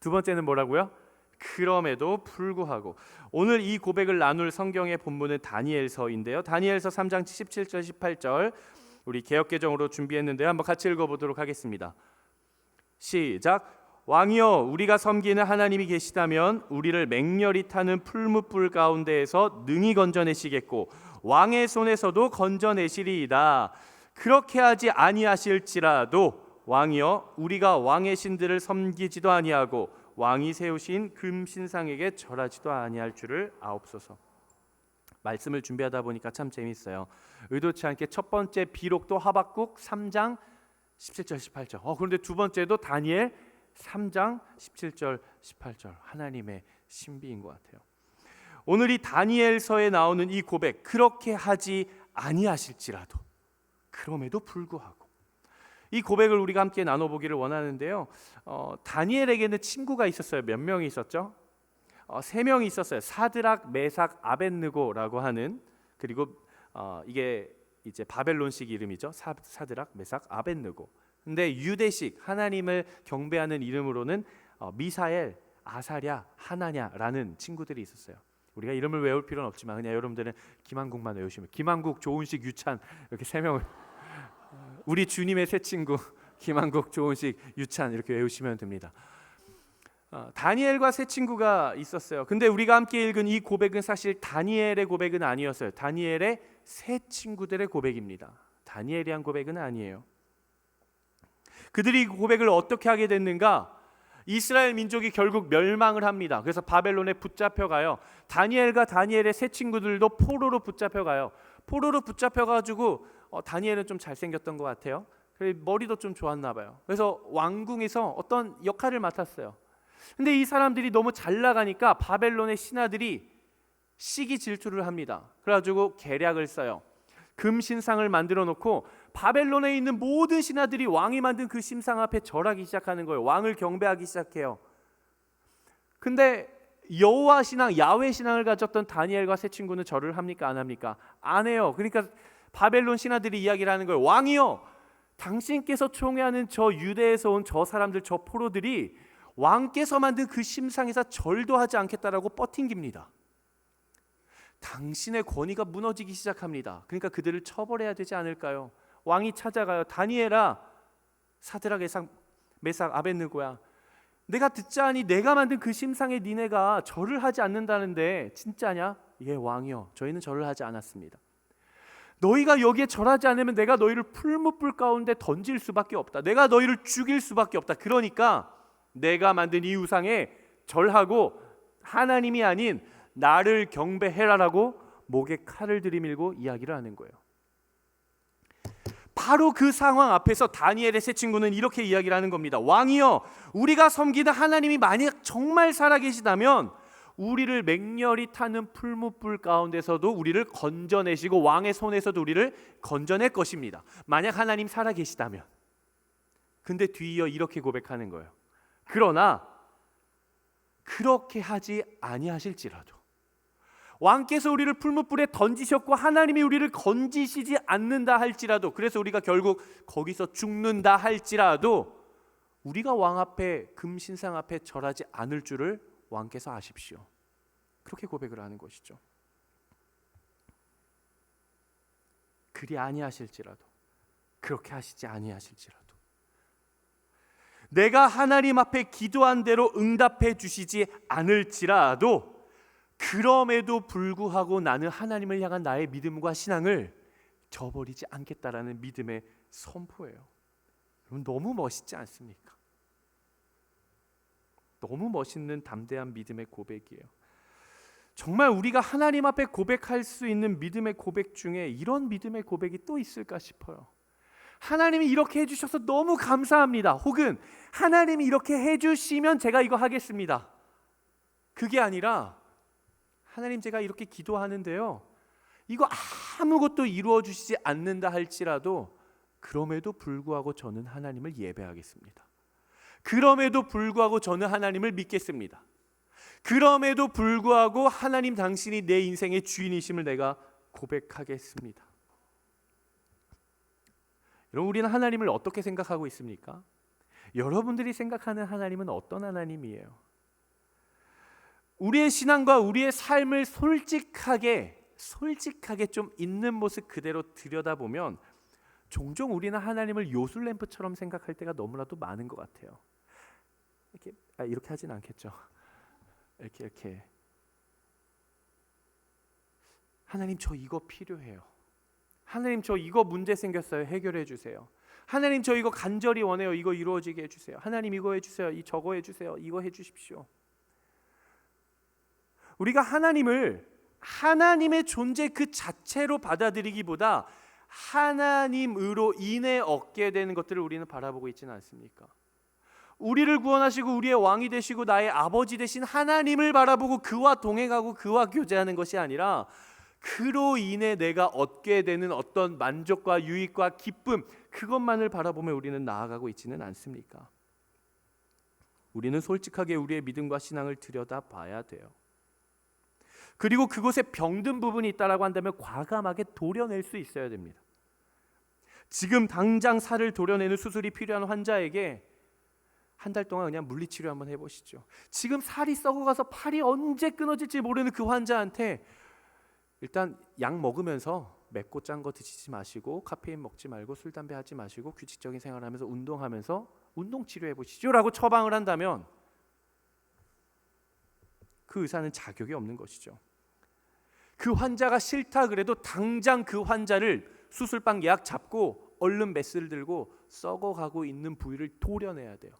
두 번째는 뭐라고요? 그럼에도 불구하고. 오늘 이 고백을 나눌 성경의 본문은 다니엘서인데요. 다니엘서 3장 17절 18절 우리 개역개정으로 준비했는데요. 한번 같이 읽어보도록 하겠습니다. 시작. 왕이여, 우리가 섬기는 하나님이 계시다면 우리를 맹렬히 타는 풀무불 가운데에서 능히 건져내시겠고 왕의 손에서도 건져내시리이다. 그렇게 하지 아니하실지라도 왕이여, 우리가 왕의 신들을 섬기지도 아니하고 왕이 세우신 금신상에게 절하지도 아니할 줄을 아옵소서. 말씀을 준비하다 보니까 참 재밌어요. 의도치 않게 첫 번째 비록도 하박국 3장 17절 18절. 그런데 두 번째도 다니엘 3장 17절 18절. 하나님의 신비인 것 같아요. 오늘 이 다니엘서에 나오는 이 고백, 그렇게 하지 아니하실지라도, 그럼에도 불구하고, 이 고백을 우리가 함께 나눠보기를 원하는데요. 다니엘에게는 친구가 있었어요. 몇 명이 있었죠? 3명이 있었어요. 사드락, 메삭, 아벳느고라고 하는, 그리고 이게 이제 바벨론식 이름이죠. 사드락, 메삭, 아벳느고. 근데 유대식 하나님을 경배하는 이름으로는 미사엘, 아사랴, 하나냐라는 친구들이 있었어요. 우리가 이름을 외울 필요는 없지만 그냥 여러분들은 김한국만 외우시면, 김한국, 조은식, 유찬 이렇게 3명을 우리 주님의 새 친구 김한국, 조은식, 유찬 이렇게 외우시면 됩니다. 다니엘과 새 친구가 있었어요. 근데 우리가 함께 읽은 이 고백은 사실 다니엘의 고백은 아니었어요. 다니엘의 새 친구들의 고백입니다. 다니엘이 한 고백은 아니에요. 그들이 고백을 어떻게 하게 됐는가? 이스라엘 민족이 결국 멸망을 합니다. 그래서 바벨론에 붙잡혀가요. 다니엘과 다니엘의 새 친구들도 포로로 붙잡혀가요. 포로로 붙잡혀가지고 다니엘은 좀 잘생겼던 것 같아요. 머리도 좀 좋았나 봐요. 그래서 왕궁에서 어떤 역할을 맡았어요. 근데 이 사람들이 너무 잘 나가니까 바벨론의 신하들이 시기 질투를 합니다. 그래가지고 계략을 써요. 금신상을 만들어 놓고 바벨론에 있는 모든 신하들이 왕이 만든 그 신상 앞에 절하기 시작하는 거예요. 왕을 경배하기 시작해요. 근데 여호와 신앙, 야훼 신앙을 가졌던 다니엘과 새 친구는 절을 합니까? 안 합니까? 안 해요. 그러니까 바벨론 신하들이 이야기를 하는 거예요. 왕이요, 당신께서 총애하는 저 유대에서 온 저 사람들, 저 포로들이 왕께서 만든 그 신상에서 절도 하지 않겠다라고 뻗팅깁니다. 당신의 권위가 무너지기 시작합니다. 그러니까 그들을 처벌해야 되지 않을까요? 왕이 찾아가요. 다니엘아, 사드락, 메삭, 아벳느고야, 내가 듣자하니 내가 만든 그 신상에 니네가 절을 하지 않는다는데 진짜냐? 예, 왕이여, 저희는 절을 하지 않았습니다. 너희가 여기에 절하지 않으면 내가 너희를 풀무불 가운데 던질 수밖에 없다. 내가 너희를 죽일 수밖에 없다. 그러니까 내가 만든 이 우상에 절하고 하나님이 아닌 나를 경배해라라고 목에 칼을 들이밀고 이야기를 하는 거예요. 바로 그 상황 앞에서 다니엘의 새 친구는 이렇게 이야기를 하는 겁니다. 왕이여, 우리가 섬기는 하나님이 만약 정말 살아계시다면 우리를 맹렬히 타는 풀무불 가운데서도 우리를 건져내시고 왕의 손에서도 우리를 건져낼 것입니다. 만약 하나님 살아계시다면. 근데 뒤이어 이렇게 고백하는 거예요. 그러나 그렇게 하지 아니하실지라도, 왕께서 우리를 풀무불에 던지셨고 하나님이 우리를 건지시지 않는다 할지라도, 그래서 우리가 결국 거기서 죽는다 할지라도 우리가 왕 앞에, 금신상 앞에 절하지 않을 줄을 왕께서 아십시오. 그렇게 고백을 하는 것이죠. 그리 아니하실지라도, 그렇게 하시지 아니하실지라도, 내가 하나님 앞에 기도한 대로 응답해 주시지 않을지라도, 그럼에도 불구하고 나는 하나님을 향한 나의 믿음과 신앙을 저버리지 않겠다라는 믿음의 선포예요. 여러분, 너무 멋있지 않습니까? 너무 멋있는 담대한 믿음의 고백이에요. 정말 우리가 하나님 앞에 고백할 수 있는 믿음의 고백 중에 이런 믿음의 고백이 또 있을까 싶어요. 하나님이 이렇게 해주셔서 너무 감사합니다. 혹은 하나님이 이렇게 해주시면 제가 이거 하겠습니다. 그게 아니라 하나님 제가 이렇게 기도하는데요, 이거 아무것도 이루어 주시지 않는다 할지라도 그럼에도 불구하고 저는 하나님을 예배하겠습니다. 그럼에도 불구하고 저는 하나님을 믿겠습니다. 그럼에도 불구하고 하나님 당신이 내 인생의 주인이심을 내가 고백하겠습니다. 여러분, 우리는 하나님을 어떻게 생각하고 있습니까? 여러분들이 생각하는 하나님은 어떤 하나님이에요? 우리의 신앙과 우리의 삶을 솔직하게 좀 있는 모습 그대로 들여다보면 종종 우리는 하나님을 요술램프처럼 생각할 때가 너무나도 많은 것 같아요. 이렇게 하진 않겠죠. 이렇게 하나님 저 이거 필요해요. 하나님 저 이거 문제 생겼어요. 해결해 주세요. 하나님 저 이거 간절히 원해요. 이거 이루어지게 해주세요. 하나님 이거 해주세요. 저거 해주세요. 이거 해주십시오. 우리가 하나님을 하나님의 존재 그 자체로 받아들이기보다 하나님으로 인해 얻게 되는 것들을 우리는 바라보고 있지는 않습니까? 우리를 구원하시고 우리의 왕이 되시고 나의 아버지 되신 하나님을 바라보고 그와 동행하고 그와 교제하는 것이 아니라 그로 인해 내가 얻게 되는 어떤 만족과 유익과 기쁨, 그것만을 바라보며 우리는 나아가고 있지는 않습니까? 우리는 솔직하게 우리의 믿음과 신앙을 들여다봐야 돼요. 그리고 그곳에 병든 부분이 있다라고 한다면 과감하게 도려낼 수 있어야 됩니다. 지금 당장 살을 도려내는 수술이 필요한 환자에게 한 달 동안 그냥 물리치료 한번 해보시죠. 지금 살이 썩어가서 팔이 언제 끊어질지 모르는 그 환자한테 일단 약 먹으면서 맵고 짠 거 드시지 마시고 카페인 먹지 말고 술 담배 하지 마시고 규칙적인 생활하면서 운동하면서 운동 치료해 보시죠 라고 처방을 한다면 그 의사는 자격이 없는 것이죠. 그 환자가 싫다 그래도 당장 그 환자를 수술방 예약 잡고 얼른 메스를 들고 썩어가고 있는 부위를 도려내야 돼요.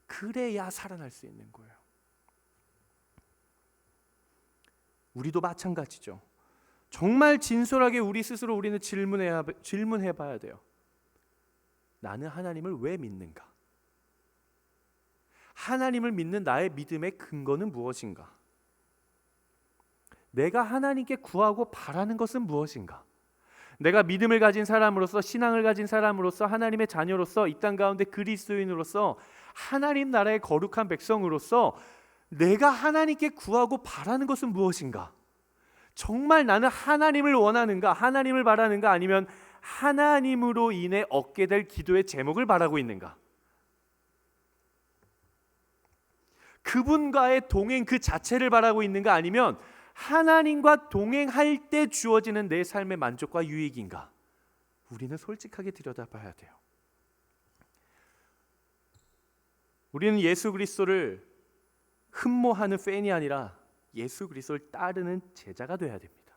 그래야 살아날 수 있는 거예요. 우리도 마찬가지죠. 정말 진솔하게 우리 스스로 우리는 질문해 봐야 돼요. 나는 하나님을 왜 믿는가? 하나님을 믿는 나의 믿음의 근거는 무엇인가? 내가 하나님께 구하고 바라는 것은 무엇인가? 내가 믿음을 가진 사람으로서, 신앙을 가진 사람으로서, 하나님의 자녀로서, 이 땅 가운데 그리스도인으로서, 하나님 나라의 거룩한 백성으로서 내가 하나님께 구하고 바라는 것은 무엇인가? 정말 나는 하나님을 원하는가? 하나님을 바라는가? 아니면 하나님으로 인해 얻게 될 기도의 제목을 바라고 있는가? 그분과의 동행 그 자체를 바라고 있는가? 아니면 하나님과 동행할 때 주어지는 내 삶의 만족과 유익인가? 우리는 솔직하게 들여다봐야 돼요. 우리는 예수 그리스도를 흠모하는 팬이 아니라 예수 그리스도를 따르는 제자가 돼야 됩니다.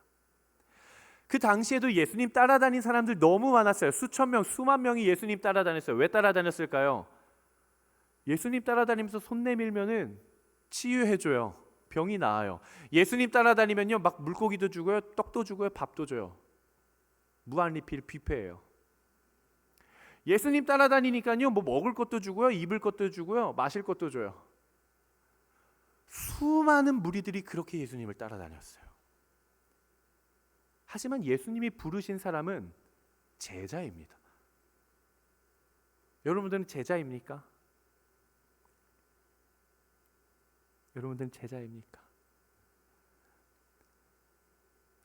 그 당시에도 예수님 따라다닌 사람들 너무 많았어요. 수천 명, 수만 명이 예수님 따라다녔어요. 왜 따라다녔을까요? 예수님 따라다니면서 손 내밀면은 치유해줘요. 병이 나아요. 예수님 따라다니면요, 막 물고기도 주고요, 떡도 주고요, 밥도 줘요. 무한리필 뷔페예요. 예수님 따라다니니까요, 뭐 먹을 것도 주고요, 입을 것도 주고요, 마실 것도 줘요. 수많은 무리들이 그렇게 예수님을 따라다녔어요. 하지만 예수님이 부르신 사람은 제자입니다. 여러분들은 제자입니까? 여러분들은 제자입니까?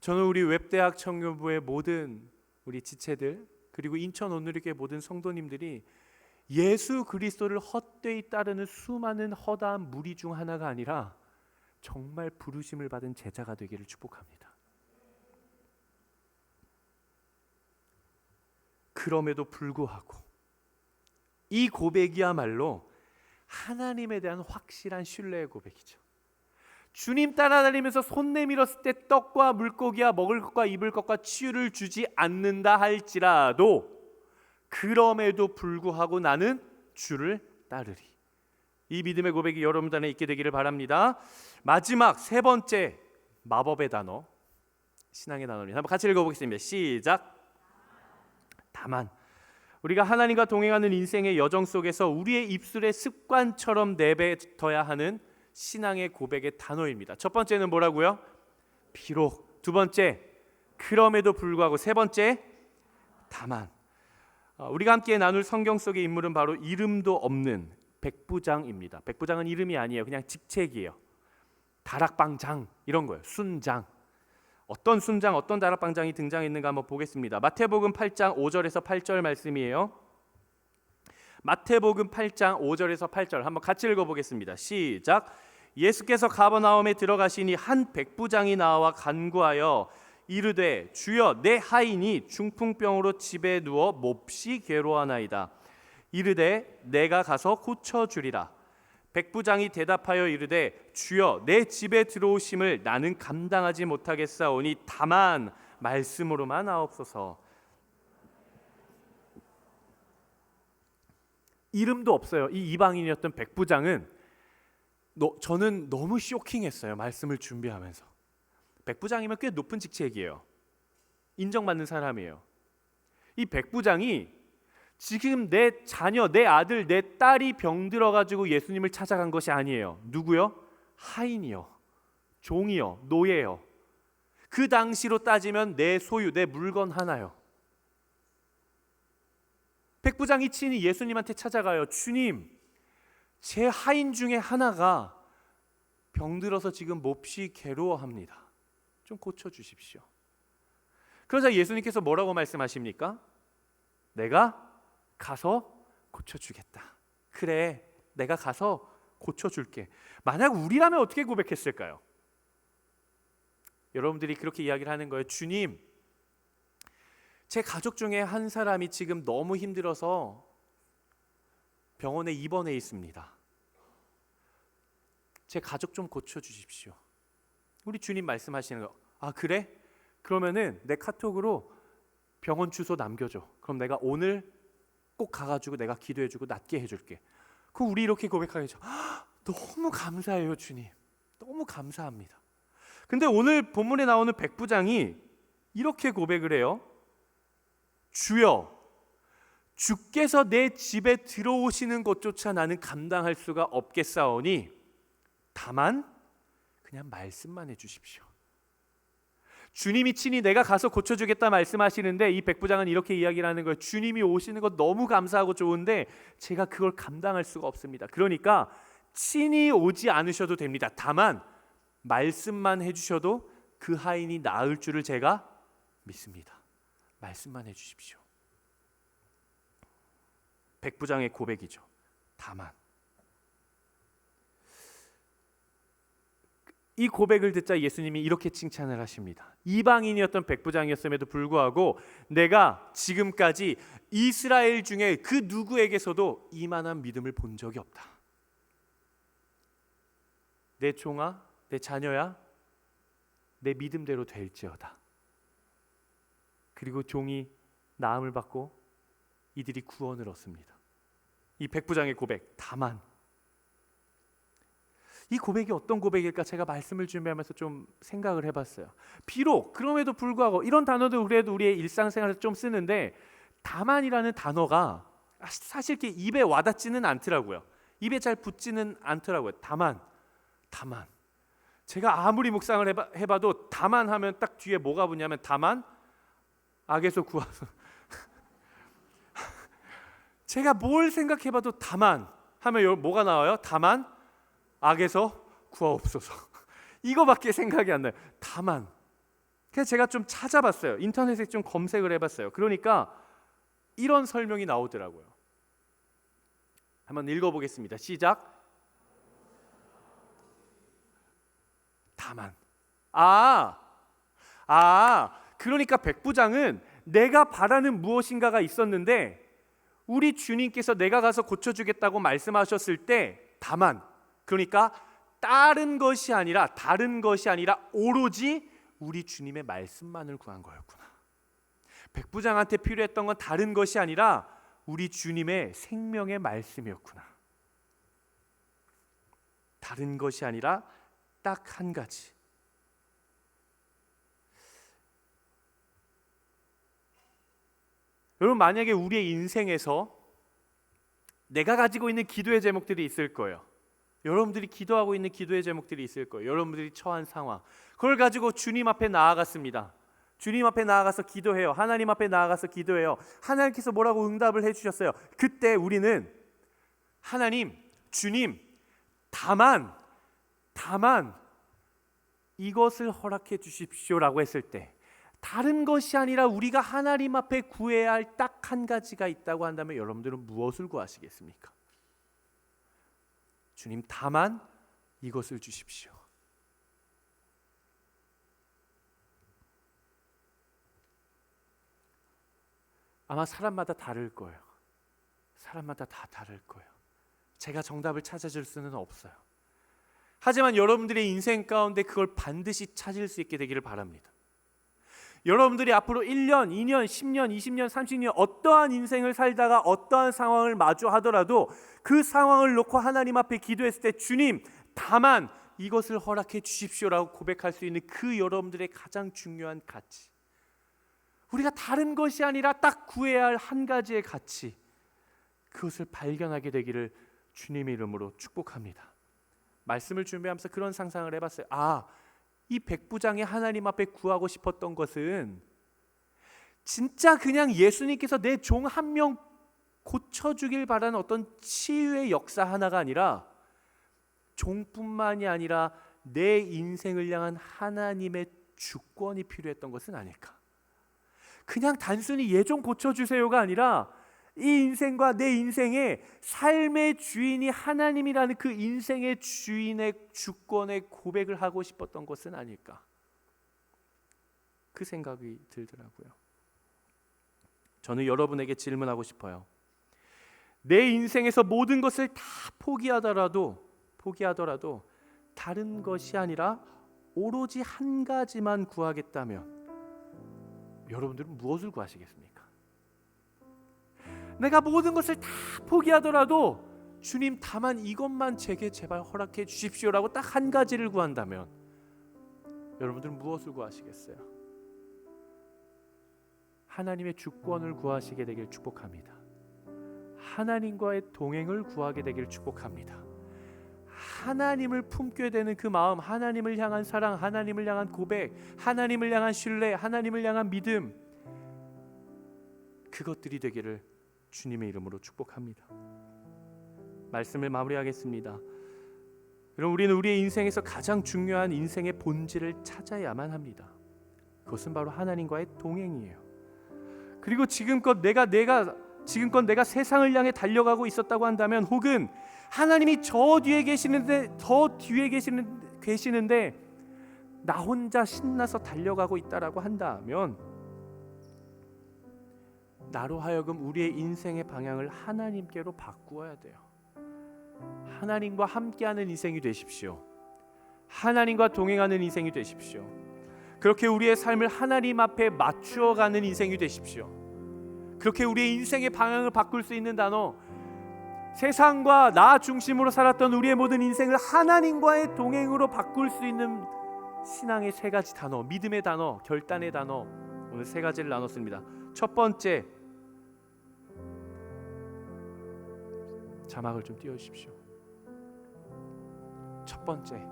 저는 우리 웹대학 청년부의 모든 우리 지체들, 그리고 인천 온누리교회 모든 성도님들이 예수 그리스도를 헛되이 따르는 수많은 허다한 무리 중 하나가 아니라 정말 부르심을 받은 제자가 되기를 축복합니다. 그럼에도 불구하고 이 고백이야말로 하나님에 대한 확실한 신뢰의 고백이죠. 주님 따라다니면서 손 내밀었을 때 떡과 물고기와 먹을 것과 입을 것과 치유를 주지 않는다 할지라도 그럼에도 불구하고 나는 주를 따르리. 이 믿음의 고백이 여러분 안에 있게 되기를 바랍니다. 마지막 세 번째 마법의 단어, 신앙의 단어입니다. 한번 같이 읽어보겠습니다. 시작. 다만. 우리가 하나님과 동행하는 인생의 여정 속에서 우리의 입술에 습관처럼 내뱉어야 하는 신앙의 고백의 단어입니다. 첫 번째는 뭐라고요? 비록. 두 번째, 그럼에도 불구하고. 세 번째, 다만. 우리가 함께 나눌 성경 속의 인물은 바로 이름도 없는 백부장입니다. 백부장은 이름이 아니에요. 그냥 직책이에요. 다락방장 이런 거예요. 순장. 어떤 순장, 어떤 다락방장이 등장했는가 한번 보겠습니다. 마태복음 8장 5절에서 8절 말씀이에요. 마태복음 8장 5절에서 8절 한번 같이 읽어보겠습니다. 시작. 예수께서 가버나움에 들어가시니 한 백부장이 나와 간구하여 이르되 주여 내 하인이 중풍병으로 집에 누워 몹시 괴로워하나이다. 이르되 내가 가서 고쳐주리라. 백부장이 대답하여 이르되 주여 내 집에 들어오심을 나는 감당하지 못하겠사오니 다만 말씀으로만 하옵소서. 이름도 없어요. 이 이방인이었던 백부장은 저는 너무 쇼킹했어요. 말씀을 준비하면서. 백부장이면 꽤 높은 직책이에요. 인정받는 사람이에요. 이 백부장이 지금 내 자녀, 내 아들, 내 딸이 병들어가지고 예수님을 찾아간 것이 아니에요. 누구요? 하인이요, 종이요, 노예요. 그 당시로 따지면 내 소유, 내 물건 하나요. 백부장이 친히 예수님한테 찾아가요. 주님, 제 하인 중에 하나가 병들어서 지금 몹시 괴로워합니다. 좀 고쳐주십시오. 그러자 예수님께서 뭐라고 말씀하십니까? 내가 가서 고쳐주겠다. 그래, 내가 가서 고쳐줄게. 만약 우리라면 어떻게 고백했을까요? 여러분들이 그렇게 이야기를 하는 거예요. 주님, 제 가족 중에 한 사람이 지금 너무 힘들어서 병원에 입원해 있습니다. 제 가족 좀 고쳐주십시오. 우리 주님 말씀하시는 거. 아 그래? 그러면은 내 카톡으로 병원 주소 남겨줘. 그럼 내가 오늘 꼭 가가지고 내가 기도해주고 낫게 해줄게. 그럼 우리 이렇게 고백하겠죠. 너무 감사해요 주님. 너무 감사합니다. 근데 오늘 본문에 나오는 백부장이 이렇게 고백을 해요. 주여, 주께서 내 집에 들어오시는 것조차 나는 감당할 수가 없겠사오니 다만 그냥 말씀만 해주십시오. 주님이 친히 내가 가서 고쳐주겠다 말씀하시는데 이 백부장은 이렇게 이야기를 하는 거예요. 주님이 오시는 것 너무 감사하고 좋은데 제가 그걸 감당할 수가 없습니다. 그러니까 친히 오지 않으셔도 됩니다. 다만 말씀만 해주셔도 그 하인이 나을 줄을 제가 믿습니다. 말씀만 해주십시오. 백부장의 고백이죠. 다만. 이 고백을 듣자 예수님이 이렇게 칭찬을 하십니다. 이방인이었던 백부장이었음에도 불구하고 내가 지금까지 이스라엘 중에 그 누구에게서도 이만한 믿음을 본 적이 없다. 내 종아, 내 자녀야, 내 믿음대로 될지어다. 그리고 종이 나음을 받고 이들이 구원을 얻습니다. 이 백부장의 고백, 다만. 이 고백이 어떤 고백일까 제가 말씀을 준비하면서 좀 생각을 해봤어요. 비록 그럼에도 불구하고 이런 단어도 그래도 우리의 일상생활에서 좀 쓰는데 다만이라는 단어가 사실 이렇게 입에 와닿지는 않더라고요. 입에 잘 붙지는 않더라고요. 다만. 제가 아무리 묵상을 해봐도 다만 하면 딱 뒤에 뭐가 붙냐면 다만 악에서 구하소. 제가 뭘 생각해봐도 다만 하면 뭐가 나와요? 다만 악에서 구하옵소서. 이거밖에 생각이 안 나요. 다만. 그래서 제가 좀 찾아봤어요. 인터넷에 좀 검색을 해봤어요. 그러니까 이런 설명이 나오더라고요. 한번 읽어보겠습니다. 시작. 다만. 그러니까 백부장은 내가 바라는 무엇인가가 있었는데 우리 주님께서 내가 가서 고쳐주겠다고 말씀하셨을 때 다만, 그러니까 다른 것이 아니라 오로지 우리 주님의 말씀만을 구한 거였구나. 백부장한테 필요했던 건 다른 것이 아니라 우리 주님의 생명의 말씀이었구나. 다른 것이 아니라 딱 한 가지. 여러분, 만약에 우리의 인생에서 내가 가지고 있는 기도의 제목들이 있을 거예요. 여러분들이 기도하고 있는 기도의 제목들이 있을 거예요. 여러분들이 처한 상황, 그걸 가지고 주님 앞에 나아갔습니다. 주님 앞에 나아가서 기도해요. 하나님 앞에 나아가서 기도해요. 하나님께서 뭐라고 응답을 해주셨어요. 그때 우리는 하나님, 주님, 다만 이것을 허락해 주십시오라고 했을 때, 다른 것이 아니라 우리가 하나님 앞에 구해야 할 딱 한 가지가 있다고 한다면 여러분들은 무엇을 구하시겠습니까? 주님, 다만 이것을 주십시오. 아마 사람마다 다를 거예요. 사람마다 다 다를 거예요. 제가 정답을 찾아줄 수는 없어요. 하지만 여러분들의 인생 가운데 그걸 반드시 찾을 수 있게 되기를 바랍니다. 여러분들이 앞으로 1년, 2년, 10년, 20년, 30년 어떠한 인생을 살다가 어떠한 상황을 마주하더라도 그 상황을 놓고 하나님 앞에 기도했을 때 주님, 다만 이것을 허락해 주십시오라고 고백할 수 있는 그 여러분들의 가장 중요한 가치, 우리가 다른 것이 아니라 딱 구해야 할 한 가지의 가치, 그것을 발견하게 되기를 주님의 이름으로 축복합니다. 말씀을 준비하면서 그런 상상을 해봤어요. 이 백부장이 하나님 앞에 구하고 싶었던 것은 진짜 그냥 예수님께서 내 종 한 명 고쳐주길 바라는 어떤 치유의 역사 하나가 아니라, 종뿐만이 아니라 내 인생을 향한 하나님의 주권이 필요했던 것은 아닐까. 그냥 단순히 얘 좀 고쳐주세요가 아니라 이 인생과 내 인생의 삶의 주인이 하나님이라는 그 인생의 주인의 주권의 고백을 하고 싶었던 것은 아닐까, 그 생각이 들더라고요. 저는 여러분에게 질문하고 싶어요. 내 인생에서 모든 것을 다 포기하더라도 다른 것이 아니라 오로지 한 가지만 구하겠다면 여러분들은 무엇을 구하시겠습니까? 내가 모든 것을 다 포기하더라도 주님, 다만 이것만 제게 제발 허락해 주십시오라고 딱 한 가지를 구한다면 여러분들은 무엇을 구하시겠어요? 하나님의 주권을 구하시게 되길 축복합니다. 하나님과의 동행을 구하게 되길 축복합니다. 하나님을 품게 되는 그 마음, 하나님을 향한 사랑, 하나님을 향한 고백, 하나님을 향한 신뢰, 하나님을 향한 믿음, 그것들이 되기를 주님의 이름으로 축복합니다. 말씀을 마무리하겠습니다. 여러분, 우리는 우리의 인생에서 가장 중요한 인생의 본질을 찾아야만 합니다. 그것은 바로 하나님과의 동행이에요. 그리고 지금껏 내가 세상을 향해 달려가고 있었다고 한다면, 혹은 하나님이 저 뒤에 계시는데 나 혼자 신나서 달려가고 있다라고 한다면, 나로 하여금 우리의 인생의 방향을 하나님께로 바꾸어야 돼요. 하나님과 함께하는 인생이 되십시오. 하나님과 동행하는 인생이 되십시오. 그렇게 우리의 삶을 하나님 앞에 맞추어가는 인생이 되십시오. 그렇게 우리의 인생의 방향을 바꿀 수 있는 단어, 세상과 나 중심으로 살았던 우리의 모든 인생을 하나님과의 동행으로 바꿀 수 있는 신앙의 세 가지 단어, 믿음의 단어, 결단의 단어, 오늘 세 가지를 나눴습니다. 첫 번째, 자막을 좀 띄워주십시오. 첫 번째,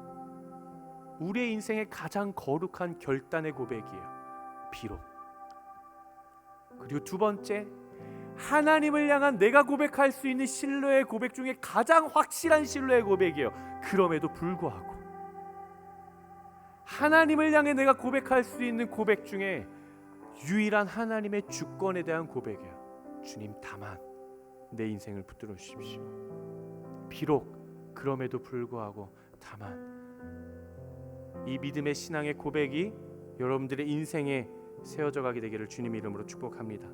우리의 인생의 가장 거룩한 결단의 고백이에요. 비록. 그리고 두 번째, 하나님을 향한 내가 고백할 수 있는 신뢰의 고백 중에 가장 확실한 신뢰의 고백이에요. 그럼에도 불구하고 하나님을 향해 내가 고백할 수 있는 고백 중에 유일한 하나님의 주권에 대한 고백이에요. 주님, 다만 내 인생을 붙들어 주십시오. 비록, 그럼에도 불구하고, 다만. 이 믿음의 신앙의 고백이 여러분들의 인생에 세워져 가게 되기를 주님 이름으로 축복합니다.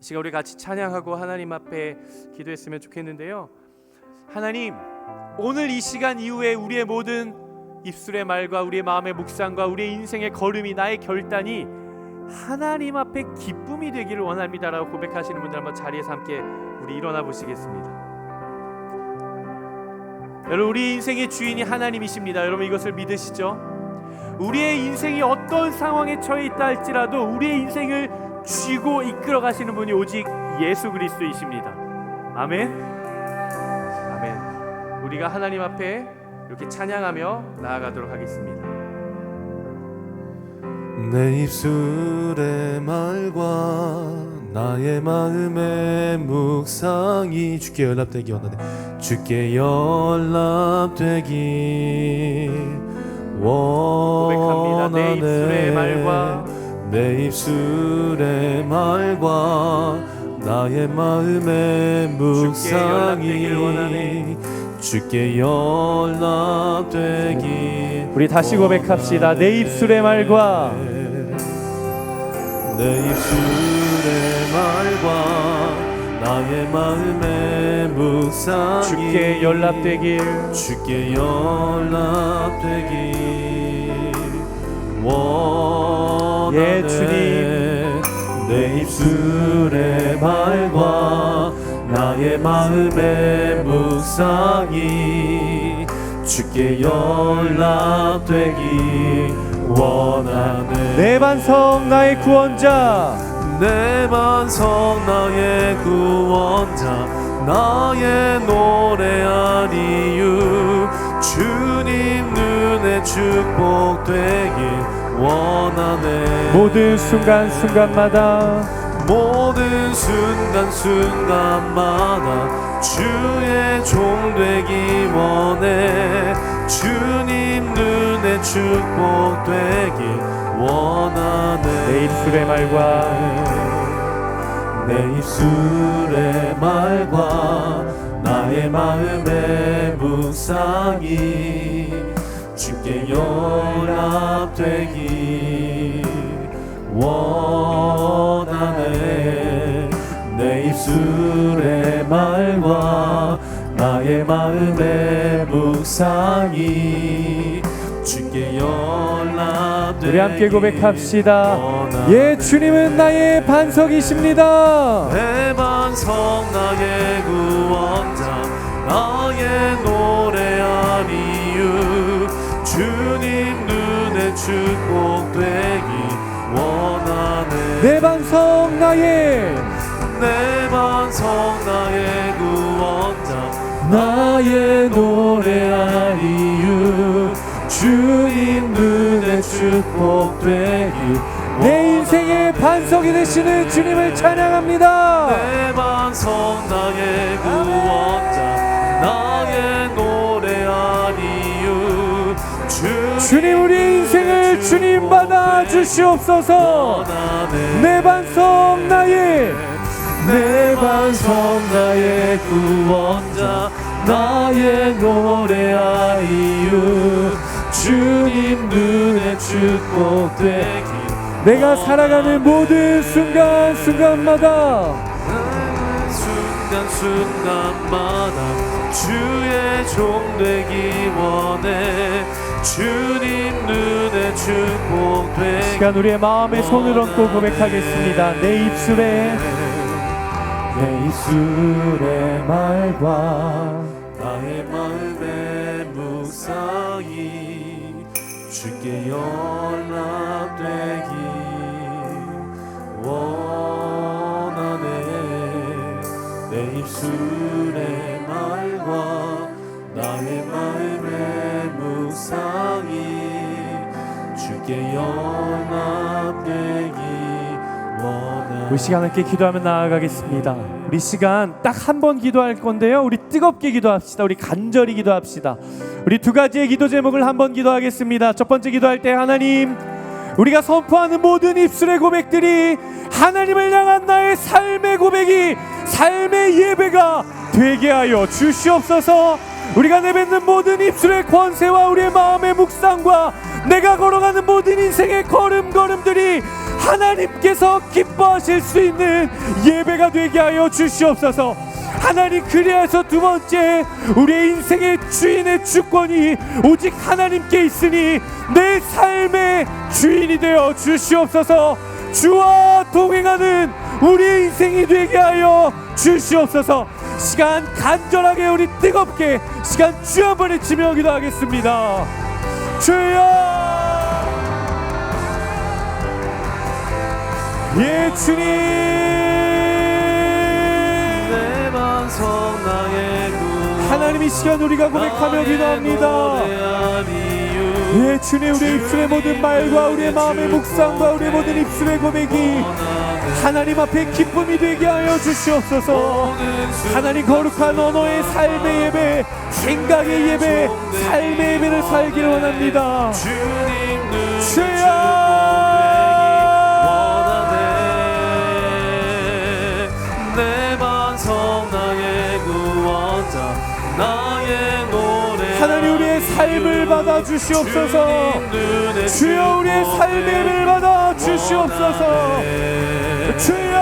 이 시간 우리 같이 찬양하고 하나님 앞에 기도했으면 좋겠는데요. 하나님, 오늘 이 시간 이후에 우리의 모든 입술의 말과 우리의 마음의 묵상과 우리의 인생의 걸음이, 나의 결단이 하나님 앞에 기쁨이 되기를 원합니다라고 고백하시는 분들 한번 자리에서 함께 우리 일어나 보시겠습니다. 여러분, 우리 인생의 주인이 하나님이십니다. 여러분, 이것을 믿으시죠? 우리의 인생이 어떤 상황에 처해 있다 할지라도 우리의 인생을 쥐고 이끌어 가시는 분이 오직 예수 그리스도이십니다. 아멘. 아멘. 우리 우리가 하나님 앞에 이렇게 찬양하며 나아가도록 하겠습니다. 내 입술의 말과 나의 마음의 묵상이 주께 연락되기 원하네. 주께 연락되기 고백합니다. 내 입술의 원하네. 말과 내 입술의 말과 나의 마음의 묵상이 주께 연락되기. 우리 다시 고백합시다. 내 입술의 말과 내 입술의 말과 나의 마음의 묵상이 주께 연락되길 주께 연락되기 원하네. 예, 주님. 내 입술의 말과 나의 마음의 묵상이 주께 연락되기 원하네. 내 반석 나의 구원자, 내 반석 나의 구원자, 나의 노래할 이유, 주님 눈에 축복되길 원하네. 모든 순간순간마다 모든 순간순간마다 주의 종 되기 원해. 주님 눈에 축복되길 원하네. 내 입술의 말과 내 입술의 말과 나의 마음의 묵상이 주께 연락되기 원하네. 내 입술의 말과 나의 마음의 묵상이 주께 연락되기. 우리 함께 고백합시다. 예, 주님은 나의 반석이십니다. 내 반석 나의 구원자, 나의 노래할 이유, 주님 눈에 축복되기 원하네. 내 반석 나의 내 반석 나의 구원자, 나의 노래할 이유, 주님 눈에 축복되기. 내 인생의 반석이 되시는 주님을 찬양합니다. 내 반석 나의 구원자, 나의 노래할 이유, 주님 우리의 인생을 주님 받아 주시옵소서. 내 반석 나의 내 반석 나의 구원자, 나의 노래할 이유, 주님 눈에 축복되기. 내가 살아가는 모든 순간순간마다 순간순간마다 주의 종 되기 원해. 주님 눈에 축복되기. 시간 우리의 마음에 손을 얹고 고백하겠습니다. 내 입술에 말과 나의 마음의 묵상이 주께 연락되기 원하네. 내 입술의 말과 나의 마음의 묵상이 주께 연락되기 원하네. 우리 시간 함께 기도하며 나아가겠습니다. 우리 시간 딱 한 번 기도할 건데요, 우리 뜨겁게 기도합시다. 우리 간절히 기도합시다. 우리 두 가지의 기도 제목을 한번 기도하겠습니다. 첫 번째 기도할 때, 하나님, 우리가 선포하는 모든 입술의 고백들이 하나님을 향한 나의 삶의 고백이, 삶의 예배가 되게 하여 주시옵소서. 우리가 내뱉는 모든 입술의 권세와 우리의 마음의 묵상과 내가 걸어가는 모든 인생의 걸음걸음들이 하나님께서 기뻐하실 수 있는 예배가 되게 하여 주시옵소서. 하나님, 그리하여서 두 번째, 우리의 인생의 주인의 주권이 오직 하나님께 있으니 내 삶의 주인이 되어 주시옵소서. 주와 동행하는 우리의 인생이 되게 하여 주시옵소서. 시간 간절하게 우리 뜨겁게 시간 주 한 번에 치며 기도하겠습니다. 주여, 예 주님. 내 반석 나의 구원자, 하나님 이 시간 우리가 고백하며 기도합니다. 예, 주님, 우리의 입술의 모든 말과 우리의 마음의 묵상과 우리의 모든 입술의 고백이 하나님 앞에 기쁨이 되게 하여 주시옵소서. 하나님, 거룩한 언어의 삶의 예배, 생각의 예배, 삶의 예배를 살기를 원합니다. 주여, 하나님, 우리의 삶을 받아 주시옵소서. 주여, 우리의 삶의 예배를 받아 주시옵소서. 주여,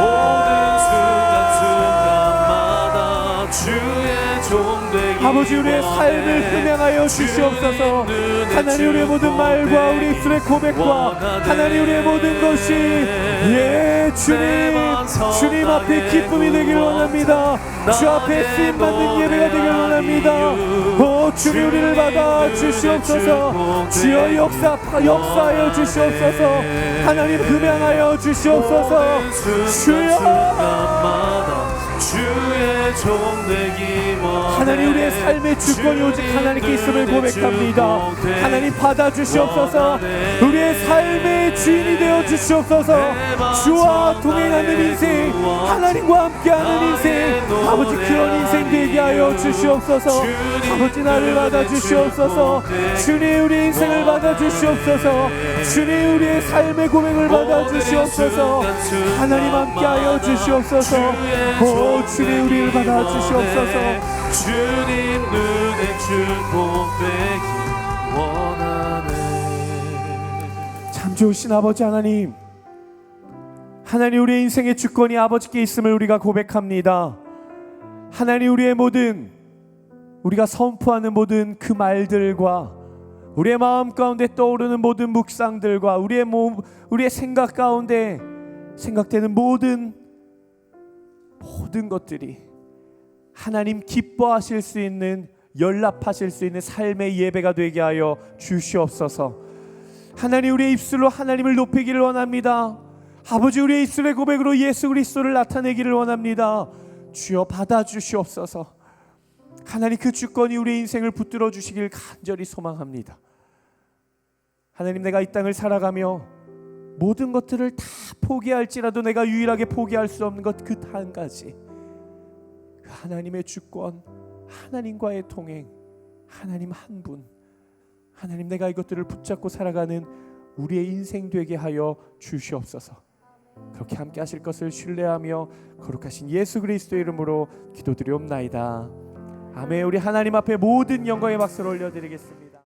모든 순간순간마다 주의 종되기 아버지, 우리의 삶을 흠양하여 주시옵소서. 하나님, 우리의 모든 말과 우리 입술의 고백과 하나님, 우리의 모든 것이 예, 주님 앞에 기쁨이 되기를 원합니다. 주 앞에 쓰임받는 예배가 되기를 원합니다. 오, 주님, 우리를 받아 주시옵소서. 주여, 역사하여 주시옵소서. 하나님, 흠양하여 주시옵소서. 주여, 하나님, 우리의 삶의 주권이 오직 하나님께 있음을 고백합니다. 하나님, 받아 주시옵소서. 우리의 삶의 주인이 되어 주시옵소서. 주와 동행하는 인생, 하나님과 함께하는 인생, 아버지, 그런 인생 되게 하여 주시옵소서. 아버지, 나를 받아 주시옵소서. 주님, 우리 인생을 받아 주시옵소서. 주님, 우리의 삶의 고백을 받아 주시옵소서. 하나님, 함께하여 주시옵소서. 오, 주님, 우리를 받아 주시옵소서. 주님 눈에 축복되기 원하네. 참 좋으신 아버지 하나님, 하나님, 우리의 인생의 주권이 아버지께 있음을 우리가 고백합니다. 하나님, 우리의 모든, 우리가 선포하는 모든 그 말들과 우리의 마음 가운데 떠오르는 모든 묵상들과 우리의 생각 가운데 생각되는 모든 것들이 하나님 기뻐하실 수 있는, 연락하실 수 있는 삶의 예배가 되게 하여 주시옵소서. 하나님, 우리의 입술로 하나님을 높이기를 원합니다. 아버지, 우리의 입술의 고백으로 예수 그리스도를 나타내기를 원합니다. 주여, 받아 주시옵소서. 하나님, 그 주권이 우리의 인생을 붙들어 주시길 간절히 소망합니다. 하나님, 내가 이 땅을 살아가며 모든 것들을 다 포기할지라도 내가 유일하게 포기할 수 없는 것, 그 한 가지, 그 하나님의 주권, 하나님과의 동행, 하나님 한 분, 하나님, 내가 이것들을 붙잡고 살아가는 우리의 인생 되게 하여 주시옵소서. 그렇게 함께 하실 것을 신뢰하며 거룩하신 예수 그리스도의 이름으로 기도드리옵나이다. 아멘. 우리 하나님 앞에 모든 영광의 박수를 올려드리겠습니다.